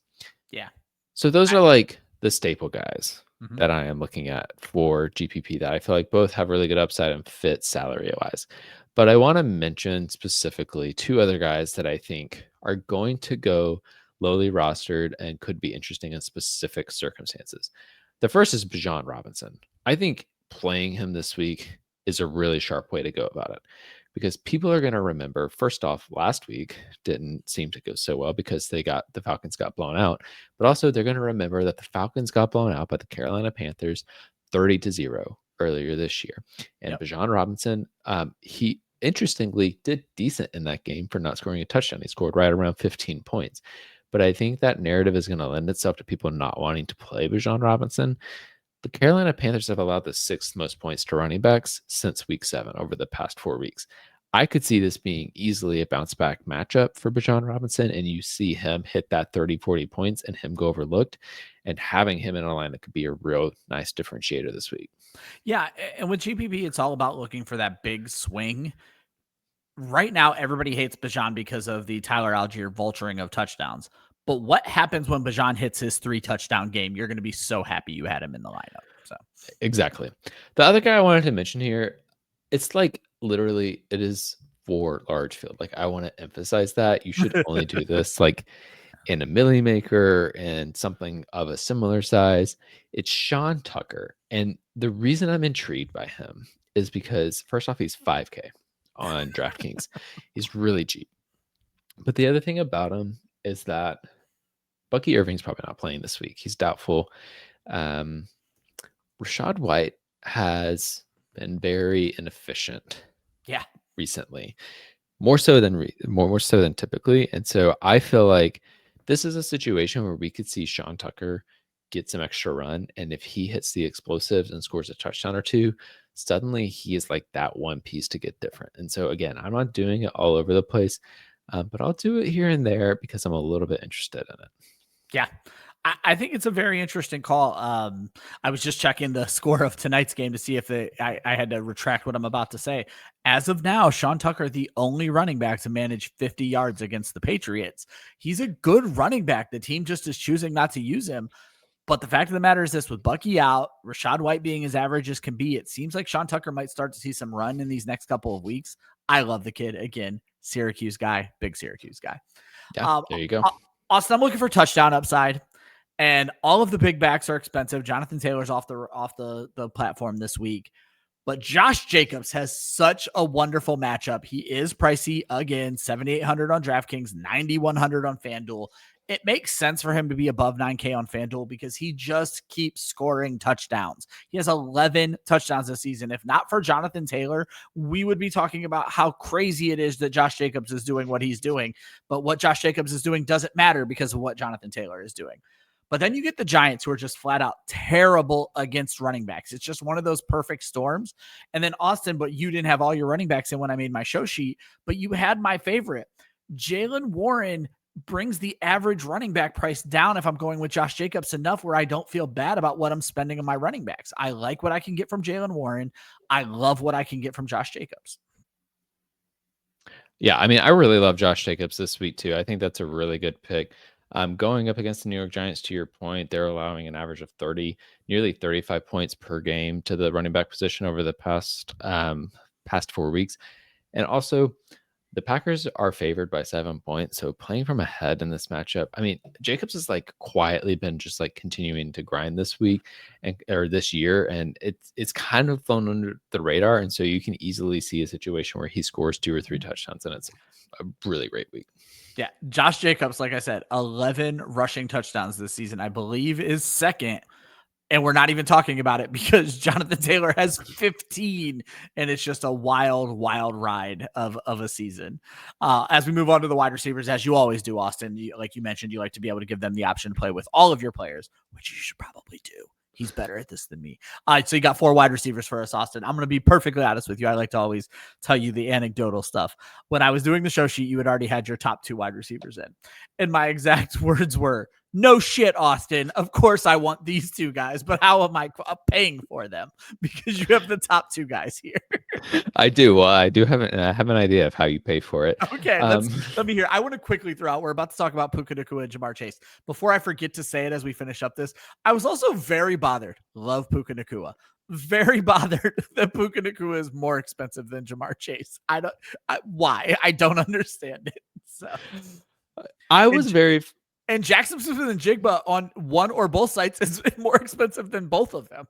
Yeah. So those are like the staple guys that I am looking at for GPP that I feel like both have really good upside and fit salary-wise. But I want to mention specifically 2 other guys that I think are going to go lowly rostered and could be interesting in specific circumstances. The first is Bijan Robinson. I think playing him this week is a really sharp way to go about it because people are going to remember, first off, last week didn't seem to go so well because the Falcons got blown out, but also they're going to remember that the Falcons got blown out by the Carolina Panthers 30-0 earlier this year. And Bijan Robinson, he interestingly did decent in that game for not scoring a touchdown. He scored right around 15 points. But I think that narrative is going to lend itself to people not wanting to play Bijan Robinson. The Carolina Panthers have allowed the 6th most points to running backs since week 7 over the past 4 weeks. I could see this being easily a bounce back matchup for Bijan Robinson, and you see him hit that 30, 40 points and him go overlooked, and having him in a line that could be a real nice differentiator this week. Yeah, and with GPP, it's all about looking for that big swing. Right now, everybody hates Bijan because of the Tyler Algier vulturing of touchdowns. But what happens when Bijan hits his 3 touchdown game? You're going to be so happy you had him in the lineup. So exactly. The other guy I wanted to mention here, it's like literally it is for large field. Like I want to emphasize that you should only do this like in a milli maker and something of a similar size. It's Sean Tucker. And the reason I'm intrigued by him is because first off, he's 5K on DraftKings. He's really cheap. But the other thing about him is that Bucky Irving's probably not playing this week. He's doubtful. Rachaad White has been very inefficient. Recently, more so than typically. And so I feel like this is a situation where we could see Sean Tucker get some extra run. And if he hits the explosives and scores a touchdown or 2, suddenly he is like that one piece to get different. And so again, I'm not doing it all over the place, but I'll do it here and there because I'm a little bit interested in it. Yeah, I think it's a very interesting call. I was just checking the score of tonight's game to see if I had to retract what I'm about to say. As of now, Sean Tucker, the only running back to manage 50 yards against the Patriots. He's a good running back. The team just is choosing not to use him. But the fact of the matter is this, with Bucky out, Rachaad White being as average as can be, it seems like Sean Tucker might start to see some run in these next couple of weeks. I love the kid. Again, Syracuse guy, big Syracuse guy. Yeah, there you go. Austin, I'm looking for touchdown upside, and all of the big backs are expensive. Jonathan Taylor's off the platform this week. But Josh Jacobs has such a wonderful matchup. He is pricey again, 7,800 on DraftKings, 9,100 on FanDuel. It makes sense for him to be above 9K on FanDuel because he just keeps scoring touchdowns. He has 11 touchdowns this season. If not for Jonathan Taylor, we would be talking about how crazy it is that Josh Jacobs is doing what he's doing. But what Josh Jacobs is doing doesn't matter because of what Jonathan Taylor is doing. But then you get the Giants, who are just flat out terrible against running backs. It's just one of those perfect storms. And then Austin, but you didn't have all your running backs in when I made my show sheet, but you had my favorite. Jaylen Warren brings the average running back price down if I'm going with Josh Jacobs enough where I don't feel bad about what I'm spending on my running backs. I like what I can get from Jaylen Warren. I love what I can get from Josh Jacobs. Yeah, I mean, I really love Josh Jacobs this week too. I think that's a really good pick. Going up against the New York Giants, to your point, they're allowing an average of nearly 35 points per game to the running back position over the past 4 weeks. And also, the Packers are favored by 7 points. So playing from ahead in this matchup, I mean, Jacobs has like quietly been just like continuing to grind this week or this year, and it's kind of flown under the radar. And so you can easily see a situation where he scores 2 or 3 touchdowns, and it's a really great week. Yeah, Josh Jacobs, like I said, 11 rushing touchdowns this season, I believe is second. And we're not even talking about it because Jonathan Taylor has 15, and it's just a wild, wild ride of a season. As we move on to the wide receivers, as you always do, Austin, like you mentioned, you like to be able to give them the option to play with all of your players, which you should probably do. He's better at this than me. All right, so you got 4 wide receivers for us, Austin. I'm going to be perfectly honest with you. I like to always tell you the anecdotal stuff. When I was doing the show sheet, you had already had your top 2 wide receivers in. And my exact words were, no shit, Austin. Of course I want these 2 guys, but how am I paying for them? Because you have the top 2 guys here. I do. Well, I do have an idea of how you pay for it. Okay, let me hear. I want to quickly throw out, we're about to talk about Puka Nacua and Jamar Chase. Before I forget to say it as we finish up this, I was also very bothered. Love Puka Nacua. Very bothered that Puka Nacua is more expensive than Jamar Chase. Why? I don't understand it. So I was very... And Jackson Smith and Jigba on one or both sites is more expensive than both of them.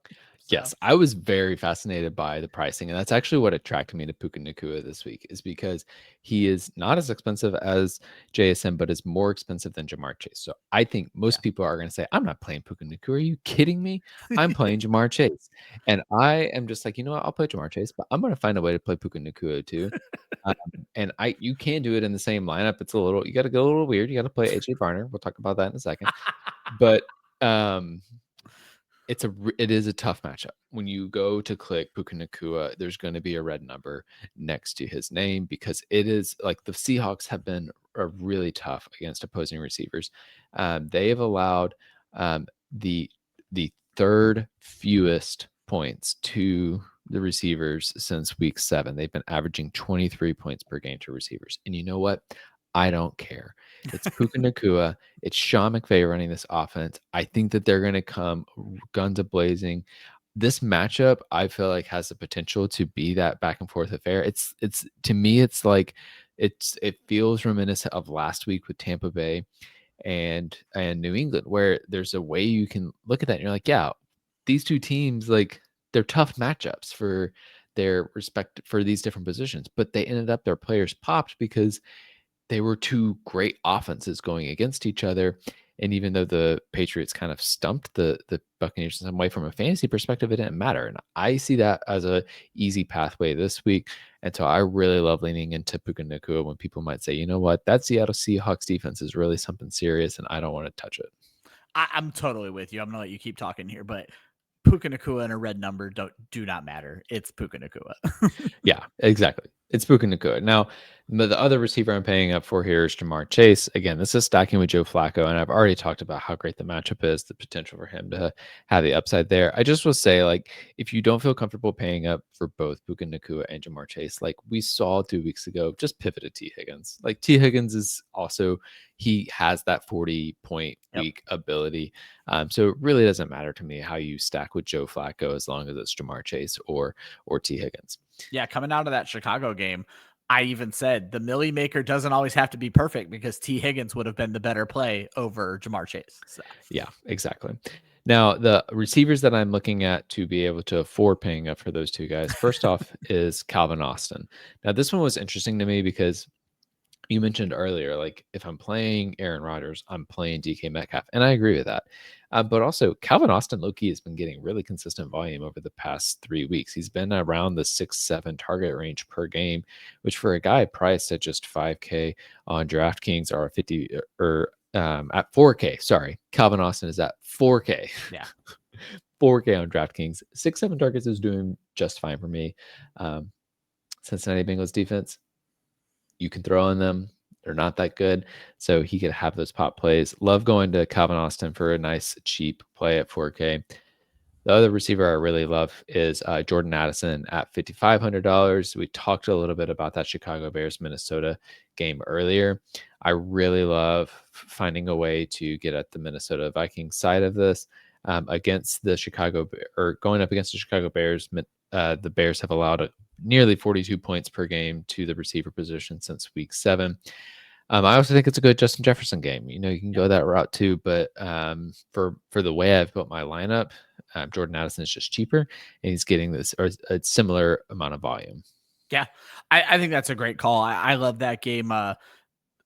So. Yes, I was very fascinated by the pricing, and that's actually what attracted me to Puka Nacua this week, is because he is not as expensive as JSN, but is more expensive than Jamar Chase. So I think most people are going to say, I'm not playing Puka Nacua. Are you kidding me? I'm playing Jamar Chase. And I am just like, you know what? I'll play Jamar Chase, but I'm going to find a way to play Puka Nacua too. And you can do it in the same lineup. It's you got to go a little weird. You got to play AJ Barner. We'll talk about that in a second. But it is a tough matchup. When you go to click Puka Nacua, there's going to be a red number next to his name because it is like the Seahawks have been really tough against opposing receivers. They have allowed the 3rd fewest points to the receivers since week 7. They've been averaging 23 points per game to receivers. And you know what? I don't care. It's Puka Nacua. It's Sean McVay running this offense. I think that they're going to come guns a-blazing. This matchup, I feel like, has the potential to be that back and forth affair. It's to me, it's like it feels reminiscent of last week with Tampa Bay and New England, where there's a way you can look at that and you're like, yeah, these 2 teams, like, they're tough matchups for their respect for these different positions, but they ended up, their players popped because they were 2 great offenses going against each other. And even though the Patriots kind of stumped the Buccaneers in some way, from a fantasy perspective, it didn't matter. And I see that as a easy pathway this week. And so I really love leaning into Puka Nacua when people might say, you know what, that Seattle Seahawks defense is really something serious and I don't want to touch it. I'm totally with you. I'm going to let you keep talking here, but Puka Nacua and a red number do not matter. It's Puka Nacua. Yeah, exactly. It's Puka Nacua. Now, But the other receiver I'm paying up for here is Jamar Chase. Again, this is stacking with Joe Flacco, and I've already talked about how great the matchup is, the potential for him to have the upside there. I just will say, like, if you don't feel comfortable paying up for both Puka Nakua and Jamar Chase, like we saw 2 weeks ago, just pivot to T. Higgins. Like T. Higgins is also, he has that 40-point week ability. So it really doesn't matter to me how you stack with Joe Flacco as long as it's Jamar Chase or T. Higgins. Yeah, coming out of that Chicago game, I even said the Millie Maker doesn't always have to be perfect because T. Higgins would have been the better play over Jamar Chase. So. Yeah, exactly. Now, the receivers that I'm looking at to be able to afford paying up for those two guys, first off, is Calvin Austin. Now, this one was interesting to me because you mentioned earlier, like if I'm playing Aaron Rodgers, I'm playing DK Metcalf, and I agree with that. But also, Calvin Austin low-key has been getting really consistent volume over the past 3 weeks. He's been around the 6-7 target range per game, which for a guy priced at just 5K on DraftKings or 50 or at 4K. Sorry, Calvin Austin is at 4K. Yeah. 4K on DraftKings. 6-7 targets is doing just fine for me. Cincinnati Bengals defense, you can throw in them. They're not that good. So he could have those pop plays. Love going to Calvin Austin for a nice, cheap play at 4K. The other receiver I really love is Jordan Addison at $5,500. We talked a little bit about that Chicago Bears Minnesota game earlier. I really love finding a way to get at the Minnesota Vikings side of this against the going up against the Chicago Bears. The Bears have allowed nearly 42 points per game to the receiver position since week 7. I also think it's a good Justin Jefferson game. You can go that route too, but for the way I've built my lineup, Jordan Addison is just cheaper, and he's getting this or a similar amount of volume. Yeah, I think that's a great call. I love that game.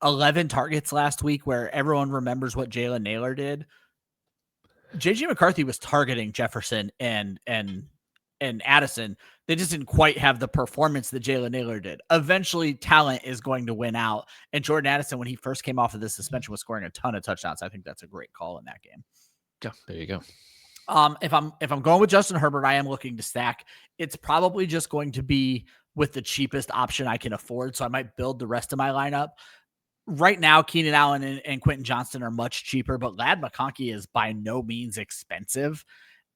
11 targets last week, where everyone remembers what Jalen Naylor did. JJ McCarthy was targeting Jefferson and Addison. They just didn't quite have the performance that Jalen Naylor did. Eventually, talent is going to win out. And Jordan Addison, when he first came off of this suspension, was scoring a ton of touchdowns. I think that's a great call in that game. Yeah, there you go. If I'm going with Justin Herbert, I am looking to stack. It's probably just going to be with the cheapest option I can afford. So I might build the rest of my lineup. Right now, Keenan Allen and Quentin Johnston are much cheaper, but Ladd McConkey is by no means expensive.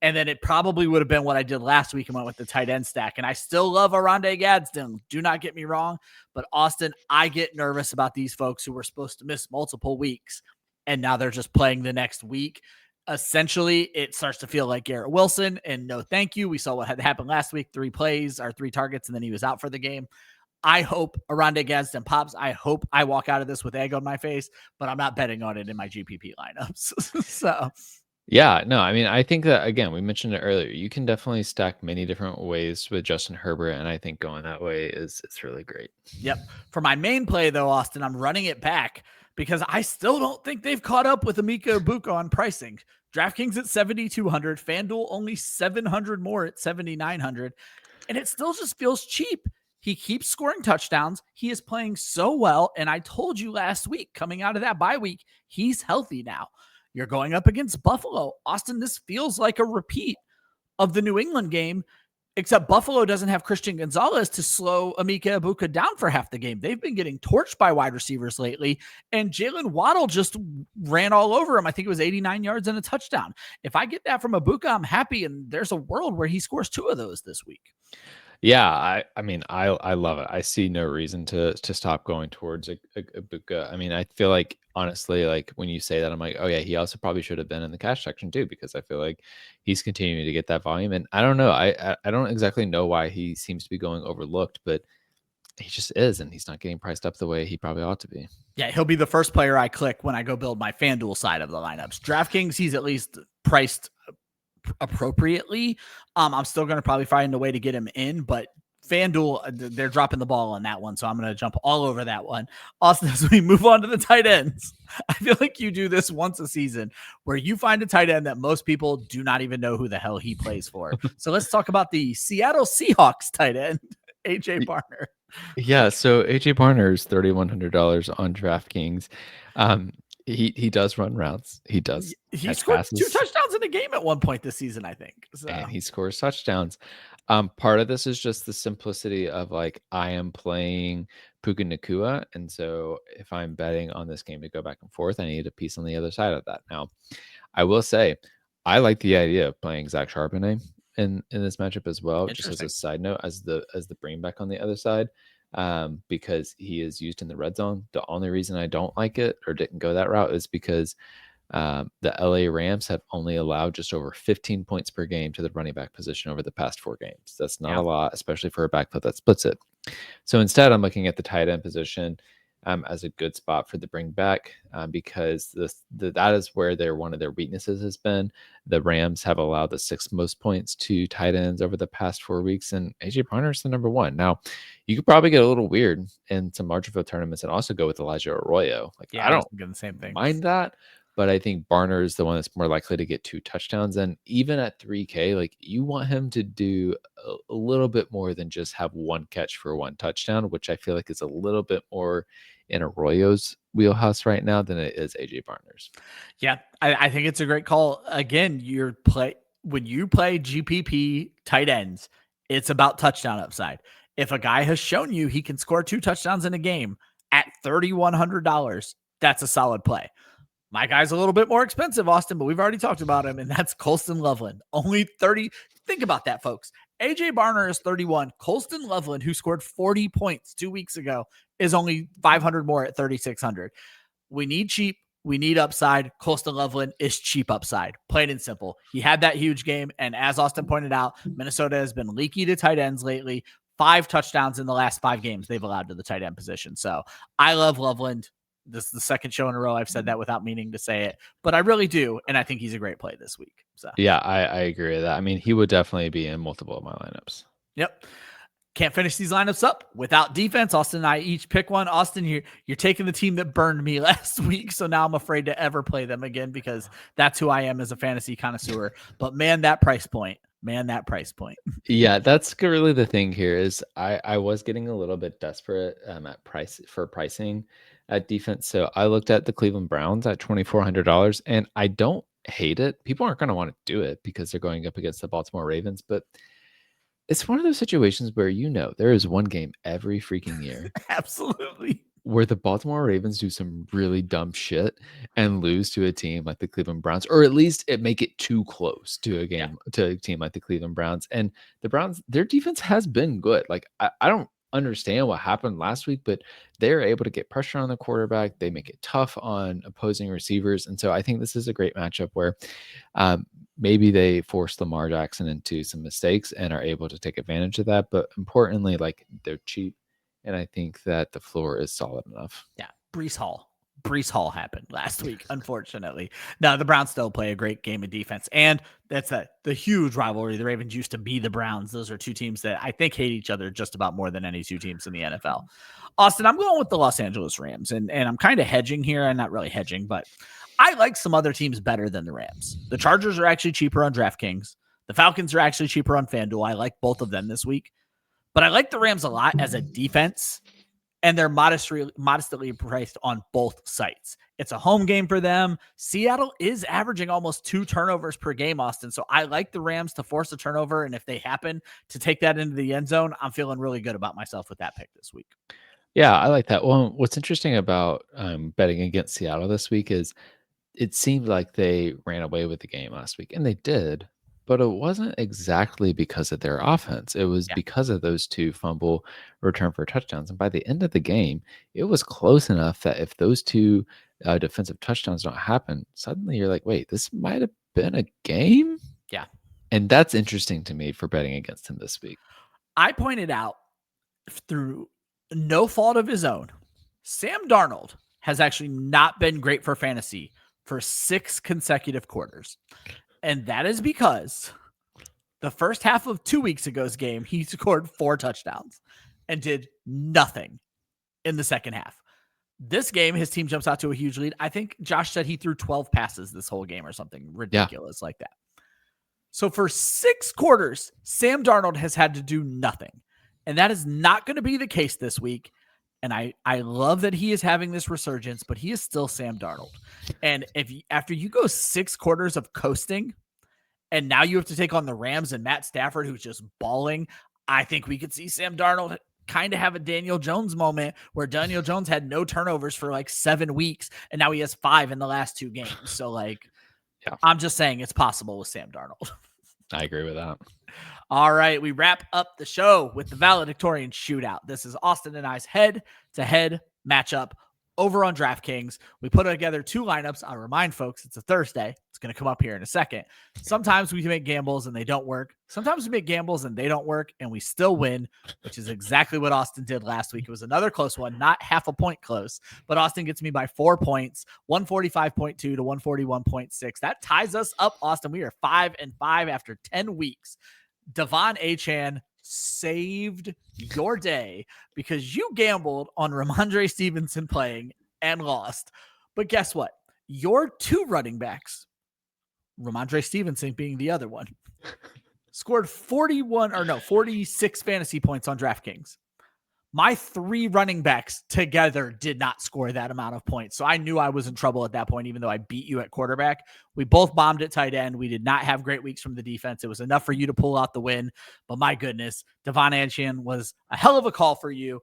And then it probably would have been what I did last week and went with the tight end stack. And I still love Oronde Gadsden. Do not get me wrong. But Austin, I get nervous about these folks who were supposed to miss multiple weeks, and now they're just playing the next week. Essentially, it starts to feel like Garrett Wilson, and no thank you. We saw what had happened last week, 3 plays or 3 targets, and then he was out for the game. I hope Oronde Gadsden pops. I hope I walk out of this with egg on my face, but I'm not betting on it in my GPP lineups. So... Yeah, no, I mean, I think that, again, we mentioned it earlier. You can definitely stack many different ways with Justin Herbert, and I think going that way it's really great. Yep. For my main play, though, Austin, I'm running it back because I still don't think they've caught up with Emeka Egbuka on pricing. DraftKings at 7,200, FanDuel only 700 more at 7,900, and it still just feels cheap. He keeps scoring touchdowns. He is playing so well, and I told you last week, coming out of that bye week, he's healthy now. You're going up against Buffalo. Austin, this feels like a repeat of the New England game, except Buffalo doesn't have Christian Gonzalez to slow Emeka Egbuka down for half the game. They've been getting torched by wide receivers lately, and Jalen Waddle just ran all over him. I think it was 89 yards and a touchdown. If I get that from Egbuka, I'm happy, and there's a world where he scores 2 of those this week. Yeah, I mean, I love it. I see no reason to stop going towards a Egbuka. I mean, I feel like, honestly, like when you say that, I'm like, oh yeah, he also probably should have been in the cash section too, because I feel like he's continuing to get that volume. And I don't know, I don't exactly know why he seems to be going overlooked, but he just is, and he's not getting priced up the way he probably ought to be. Yeah, he'll be the first player I click when I go build my FanDuel side of the lineups. DraftKings, he's at least priced appropriately. I'm still going to probably find a way to get him in, but FanDuel, they're dropping the ball on that one, so I'm going to jump all over that one. Austin, as we move on to the tight ends, I feel like you do this once a season where you find a tight end that most people do not even know who the hell he plays for. So let's talk about the Seattle Seahawks tight end, AJ Barner. Yeah, so AJ Barner is $3,100 on DraftKings. He does run routes. He does. He scored 2 touchdowns in a game at one point this season, I think. So. And he scores touchdowns. Part of this is just the simplicity of like, I am playing Puka Nakua. And so if I'm betting on this game to go back and forth, I need a piece on the other side of that. Now, I will say, I like the idea of playing Zach Charbonnet in this matchup as well. Just as a side note, as the bring back on the other side, because he is used in the red zone. The only reason I don't like it or didn't go that route is because the LA Rams have only allowed just over 15 points per game to the running back position over the past 4 games. That's not a lot, especially for a backfield that splits it. So instead, I'm looking at the tight end position as a good spot for the bring back because that is where one of their weaknesses has been. The Rams have allowed the 6th most points to tight ends over the past 4 weeks, and AJ Barner is the number 1. Now, you could probably get a little weird in some larger field tournaments and also go with Elijah Arroyo. I don't the same thing. Mind that. But I think Barner is the one that's more likely to get 2 touchdowns. And even at 3K, you want him to do a little bit more than just have 1 catch for 1 touchdown, which I feel like is a little bit more in Arroyo's wheelhouse right now than it is AJ Barner's. Yeah, I think it's a great call. Again, when you play GPP tight ends, it's about touchdown upside. If a guy has shown you he can score 2 touchdowns in a game at $3,100, that's a solid play. My guy's a little bit more expensive, Austin, but we've already talked about him, and that's Colston Loveland. Only 30. Think about that, folks. AJ Barner is 31. Colston Loveland, who scored 40 points 2 weeks ago, is only 500 more at 3,600. We need cheap. We need upside. Colston Loveland is cheap upside, plain and simple. He had that huge game, and as Austin pointed out, Minnesota has been leaky to tight ends lately. 5 touchdowns in the last 5 games they've allowed to the tight end position. So I love Loveland. This is the second show in a row I've said that without meaning to say it, but I really do, and I think he's a great play this week. So yeah, I agree with that. I mean, he would definitely be in multiple of my lineups. Yep. Can't finish these lineups up without defense. Austin and I each pick one. Austin, you're taking the team that burned me last week, so now I'm afraid to ever play them again because that's who I am as a fantasy connoisseur. But man, that price point. Yeah, that's really the thing here is I was getting a little bit desperate for pricing at defense. So I looked at the Cleveland Browns at $2,400, and I don't hate it. People aren't going to want to do it because they're going up against the Baltimore Ravens, but it's one of those situations where there is one game every freaking year. Absolutely. Where the Baltimore Ravens do some really dumb shit and lose to a team like the Cleveland Browns, or at least it make it too close to a game to a team like the Cleveland Browns. And the Browns, their defense has been good. I don't understand what happened last week, but they're able to get pressure on the quarterback. They make it tough on opposing receivers. And so I think this is a great matchup where maybe they force Lamar Jackson into some mistakes and are able to take advantage of that. But importantly, they're cheap. And I think that the floor is solid enough. Yeah. Breece Hall happened last week, unfortunately. Now, the Browns still play a great game of defense. And that's the huge rivalry. The Ravens used to be the Browns. Those are 2 teams that I think hate each other just about more than any 2 teams in the NFL. Austin, I'm going with the Los Angeles Rams. And I'm kind of hedging here. I'm not really hedging, but I like some other teams better than the Rams. The Chargers are actually cheaper on DraftKings. The Falcons are actually cheaper on FanDuel. I like both of them this week. But I like the Rams a lot as a defense, and they're modestly priced on both sites. It's a home game for them. Seattle is averaging almost 2 turnovers per game, Austin. So I like the Rams to force a turnover, and if they happen to take that into the end zone, I'm feeling really good about myself with that pick this week. Yeah, I like that. Well, what's interesting about betting against Seattle this week is it seemed like they ran away with the game last week, and they did. But it wasn't exactly because of their offense. It was because of those 2 fumble return for touchdowns. And by the end of the game, it was close enough that if those 2 defensive touchdowns don't happen, suddenly you're like, wait, this might have been a game? Yeah. And that's interesting to me for betting against him this week. I pointed out through no fault of his own, Sam Darnold has actually not been great for fantasy for 6 consecutive quarters. And that is because the first half of 2 weeks ago's game, he scored 4 touchdowns and did nothing in the second half. This game, his team jumps out to a huge lead. I think Josh said he threw 12 passes this whole game or something ridiculous like that. So for 6 quarters, Sam Darnold has had to do nothing. And that is not going to be the case this week. And I love that he is having this resurgence, but he is still Sam Darnold. And after you go 6 quarters of coasting, and now you have to take on the Rams and Matt Stafford, who's just balling, I think we could see Sam Darnold kind of have a Daniel Jones moment where Daniel Jones had no turnovers for like 7 weeks, and now he has 5 in the last 2 games. So like, yeah, I'm just saying it's possible with Sam Darnold. I agree with that. All right, we wrap up the show with the valedictorian shootout. This is Austin and I's head-to-head matchup over on DraftKings. We put together 2 lineups. I'll remind folks it's a Thursday. It's going to come up here in a second. Sometimes we can make gambles and they don't work. Sometimes we make gambles and they don't work and we still win, which is exactly what Austin did last week. It was another close one, not half a point close, but Austin gets me by 4 points, 145.2 to 141.6. That ties us up, Austin. We are 5-5 after 10 weeks. Devon Achane saved your day because you gambled on Ramondre Stevenson playing and lost. But guess what? Your 2 running backs, Ramondre Stevenson being the other one, scored 46 fantasy points on DraftKings. My 3 running backs together did not score that amount of points. So I knew I was in trouble at that point, even though I beat you at quarterback. We both bombed at tight end. We did not have great weeks from the defense. It was enough for you to pull out the win. But my goodness, Devon Achane was a hell of a call for you.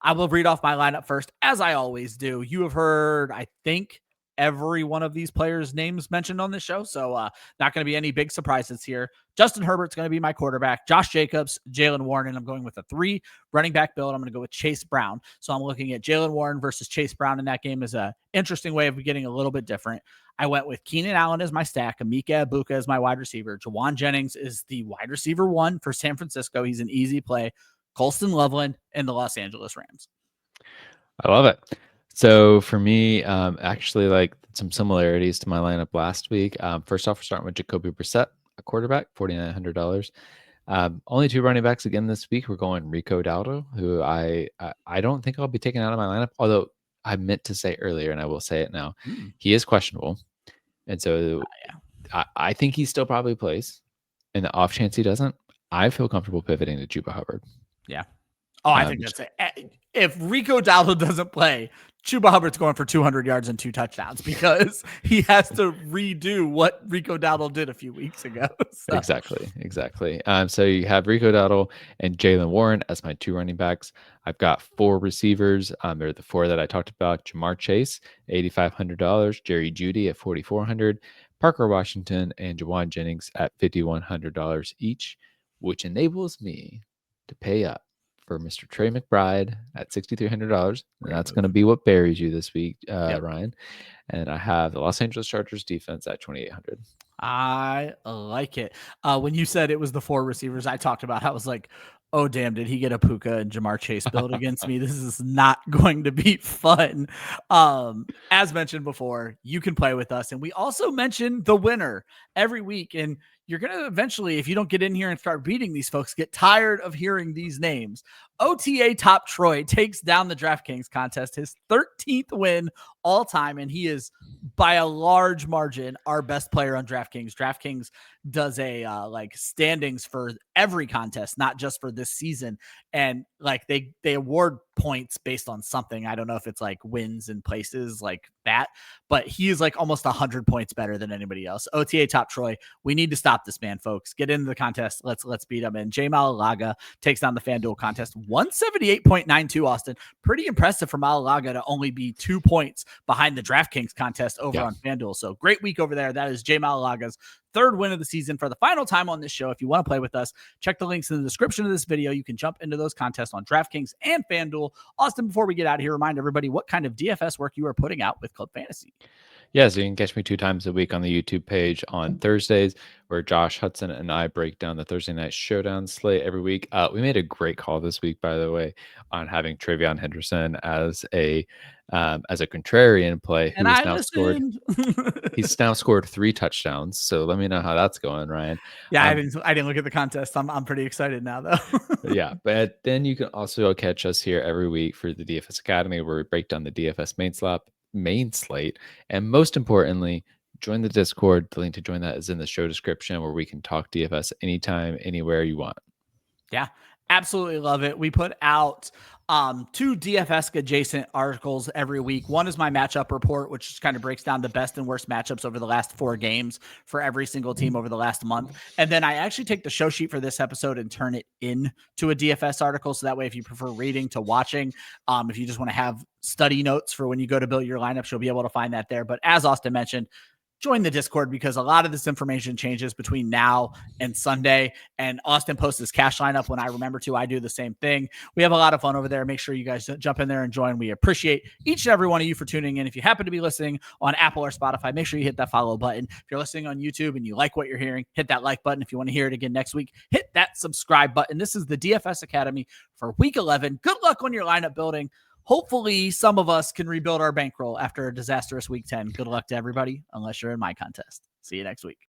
I will read off my lineup first, as I always do. You have heard, I think, every one of these players' names mentioned on this show. So not going to be any big surprises here. Justin Herbert's going to be my quarterback. Josh Jacobs, Jaylen Warren, and I'm going with a 3 running back build. I'm going to go with Chase Brown. So I'm looking at Jaylen Warren versus Chase Brown in that game as an interesting way of getting a little bit different. I went with Keenan Allen as my stack, Emeka Egbuka as my wide receiver. Jawan Jennings is the wide receiver 1 for San Francisco. He's an easy play. Colston Loveland and the Los Angeles Rams. I love it. So for me, actually, like some similarities to my lineup last week. First off, we're starting with Jacoby Brissett, a quarterback, $4,900. Only 2 running backs again this week. We're going Rico Dowdle, who I don't think I'll be taking out of my lineup. Although I meant to say earlier, and I will say it now, he is questionable, and so I think he still probably plays. And the off chance he doesn't, I feel comfortable pivoting to Chuba Hubbard. Yeah. Oh, I think that's it. If Rico Dowdle doesn't play, Chuba Hubbard's going for 200 yards and 2 touchdowns because he has to redo what Rico Dowdle did a few weeks ago. So. Exactly. So you have Rico Dowdle and Jaylen Warren as my 2 running backs. I've got 4 receivers. They're the 4 that I talked about. Jamar Chase, $8,500. Jerry Jeudy at $4,400. Parker Washington and Jawan Jennings at $5,100 each, which enables me to pay up for Mr. Trey McBride at $6,300. And that's going to be what buries you this week, Ryan. And I have the Los Angeles Chargers defense at $2,800. I like it. When you said it was the 4 receivers I talked about, I was like, oh, damn, did he get a Puka and Jamar Chase build against me? This is not going to be fun. As mentioned before, you can play with us. And we also mention the winner every week. And you're going to eventually, if you don't get in here and start beating these folks, get tired of hearing these names. OTA Top Troy takes down the DraftKings contest, his 13th win all time, and he is by a large margin our best player on DraftKings. DraftKings does a like standings for every contest, not just for this season, and like they award points based on something. I don't know if it's like wins and places like that, but he is like almost 100 points better than anybody else. OTA Top Troy, we need to stop this man, folks. Get into the contest. Let's beat him. And Jay Malalaga takes down the FanDuel contest, 178.92. Austin, pretty impressive for Malalaga to only be 2 points behind the DraftKings contest over on FanDuel. So great week over there. That is Jay Malalaga's 3rd win of the season for the final time on this show. If you want to play with us, check the links in the description of this video. You can jump into those contests on DraftKings and FanDuel. Austin, before we get out of here, remind everybody what kind of DFS work you are putting out with Club Fantasy. Yeah, so you can catch me 2 times a week on the YouTube page on Thursdays, where Josh Hudson and I break down the Thursday night showdown slate every week. We made a great call this week, by the way, on having Travion Henderson as a contrarian play. And I listened. He's now scored 3 touchdowns. So let me know how that's going, Ryan. Yeah, I didn't look at the contest. I'm pretty excited now, though. Yeah, but then you can also catch us here every week for the DFS Academy, where we break down the DFS main slate, and most importantly, join the Discord. The link to join that is in the show description, where we can talk DFS anytime, anywhere you want. Yeah, absolutely love it. We put out 2 DFS adjacent articles every week. One is my matchup report, which just kind of breaks down the best and worst matchups over the last 4 games for every single team over the last month. And then I actually take the show sheet for this episode and turn it into a DFS article. So that way, if you prefer reading to watching, if you just want to have study notes for when you go to build your lineups, you'll be able to find that there. But as Austin mentioned, join the Discord because a lot of this information changes between now and Sunday. And Austin posts his cash lineup when I remember to. I do the same thing. We have a lot of fun over there. Make sure you guys jump in there and join. We appreciate each and every one of you for tuning in. If you happen to be listening on Apple or Spotify, make sure you hit that follow button. If you're listening on YouTube and you like what you're hearing, hit that like button. If you want to hear it again next week, hit that subscribe button. This is the DFS Academy for week 11. Good luck on your lineup building. Hopefully some of us can rebuild our bankroll after a disastrous week 10. Good luck to everybody, unless you're in my contest. See you next week.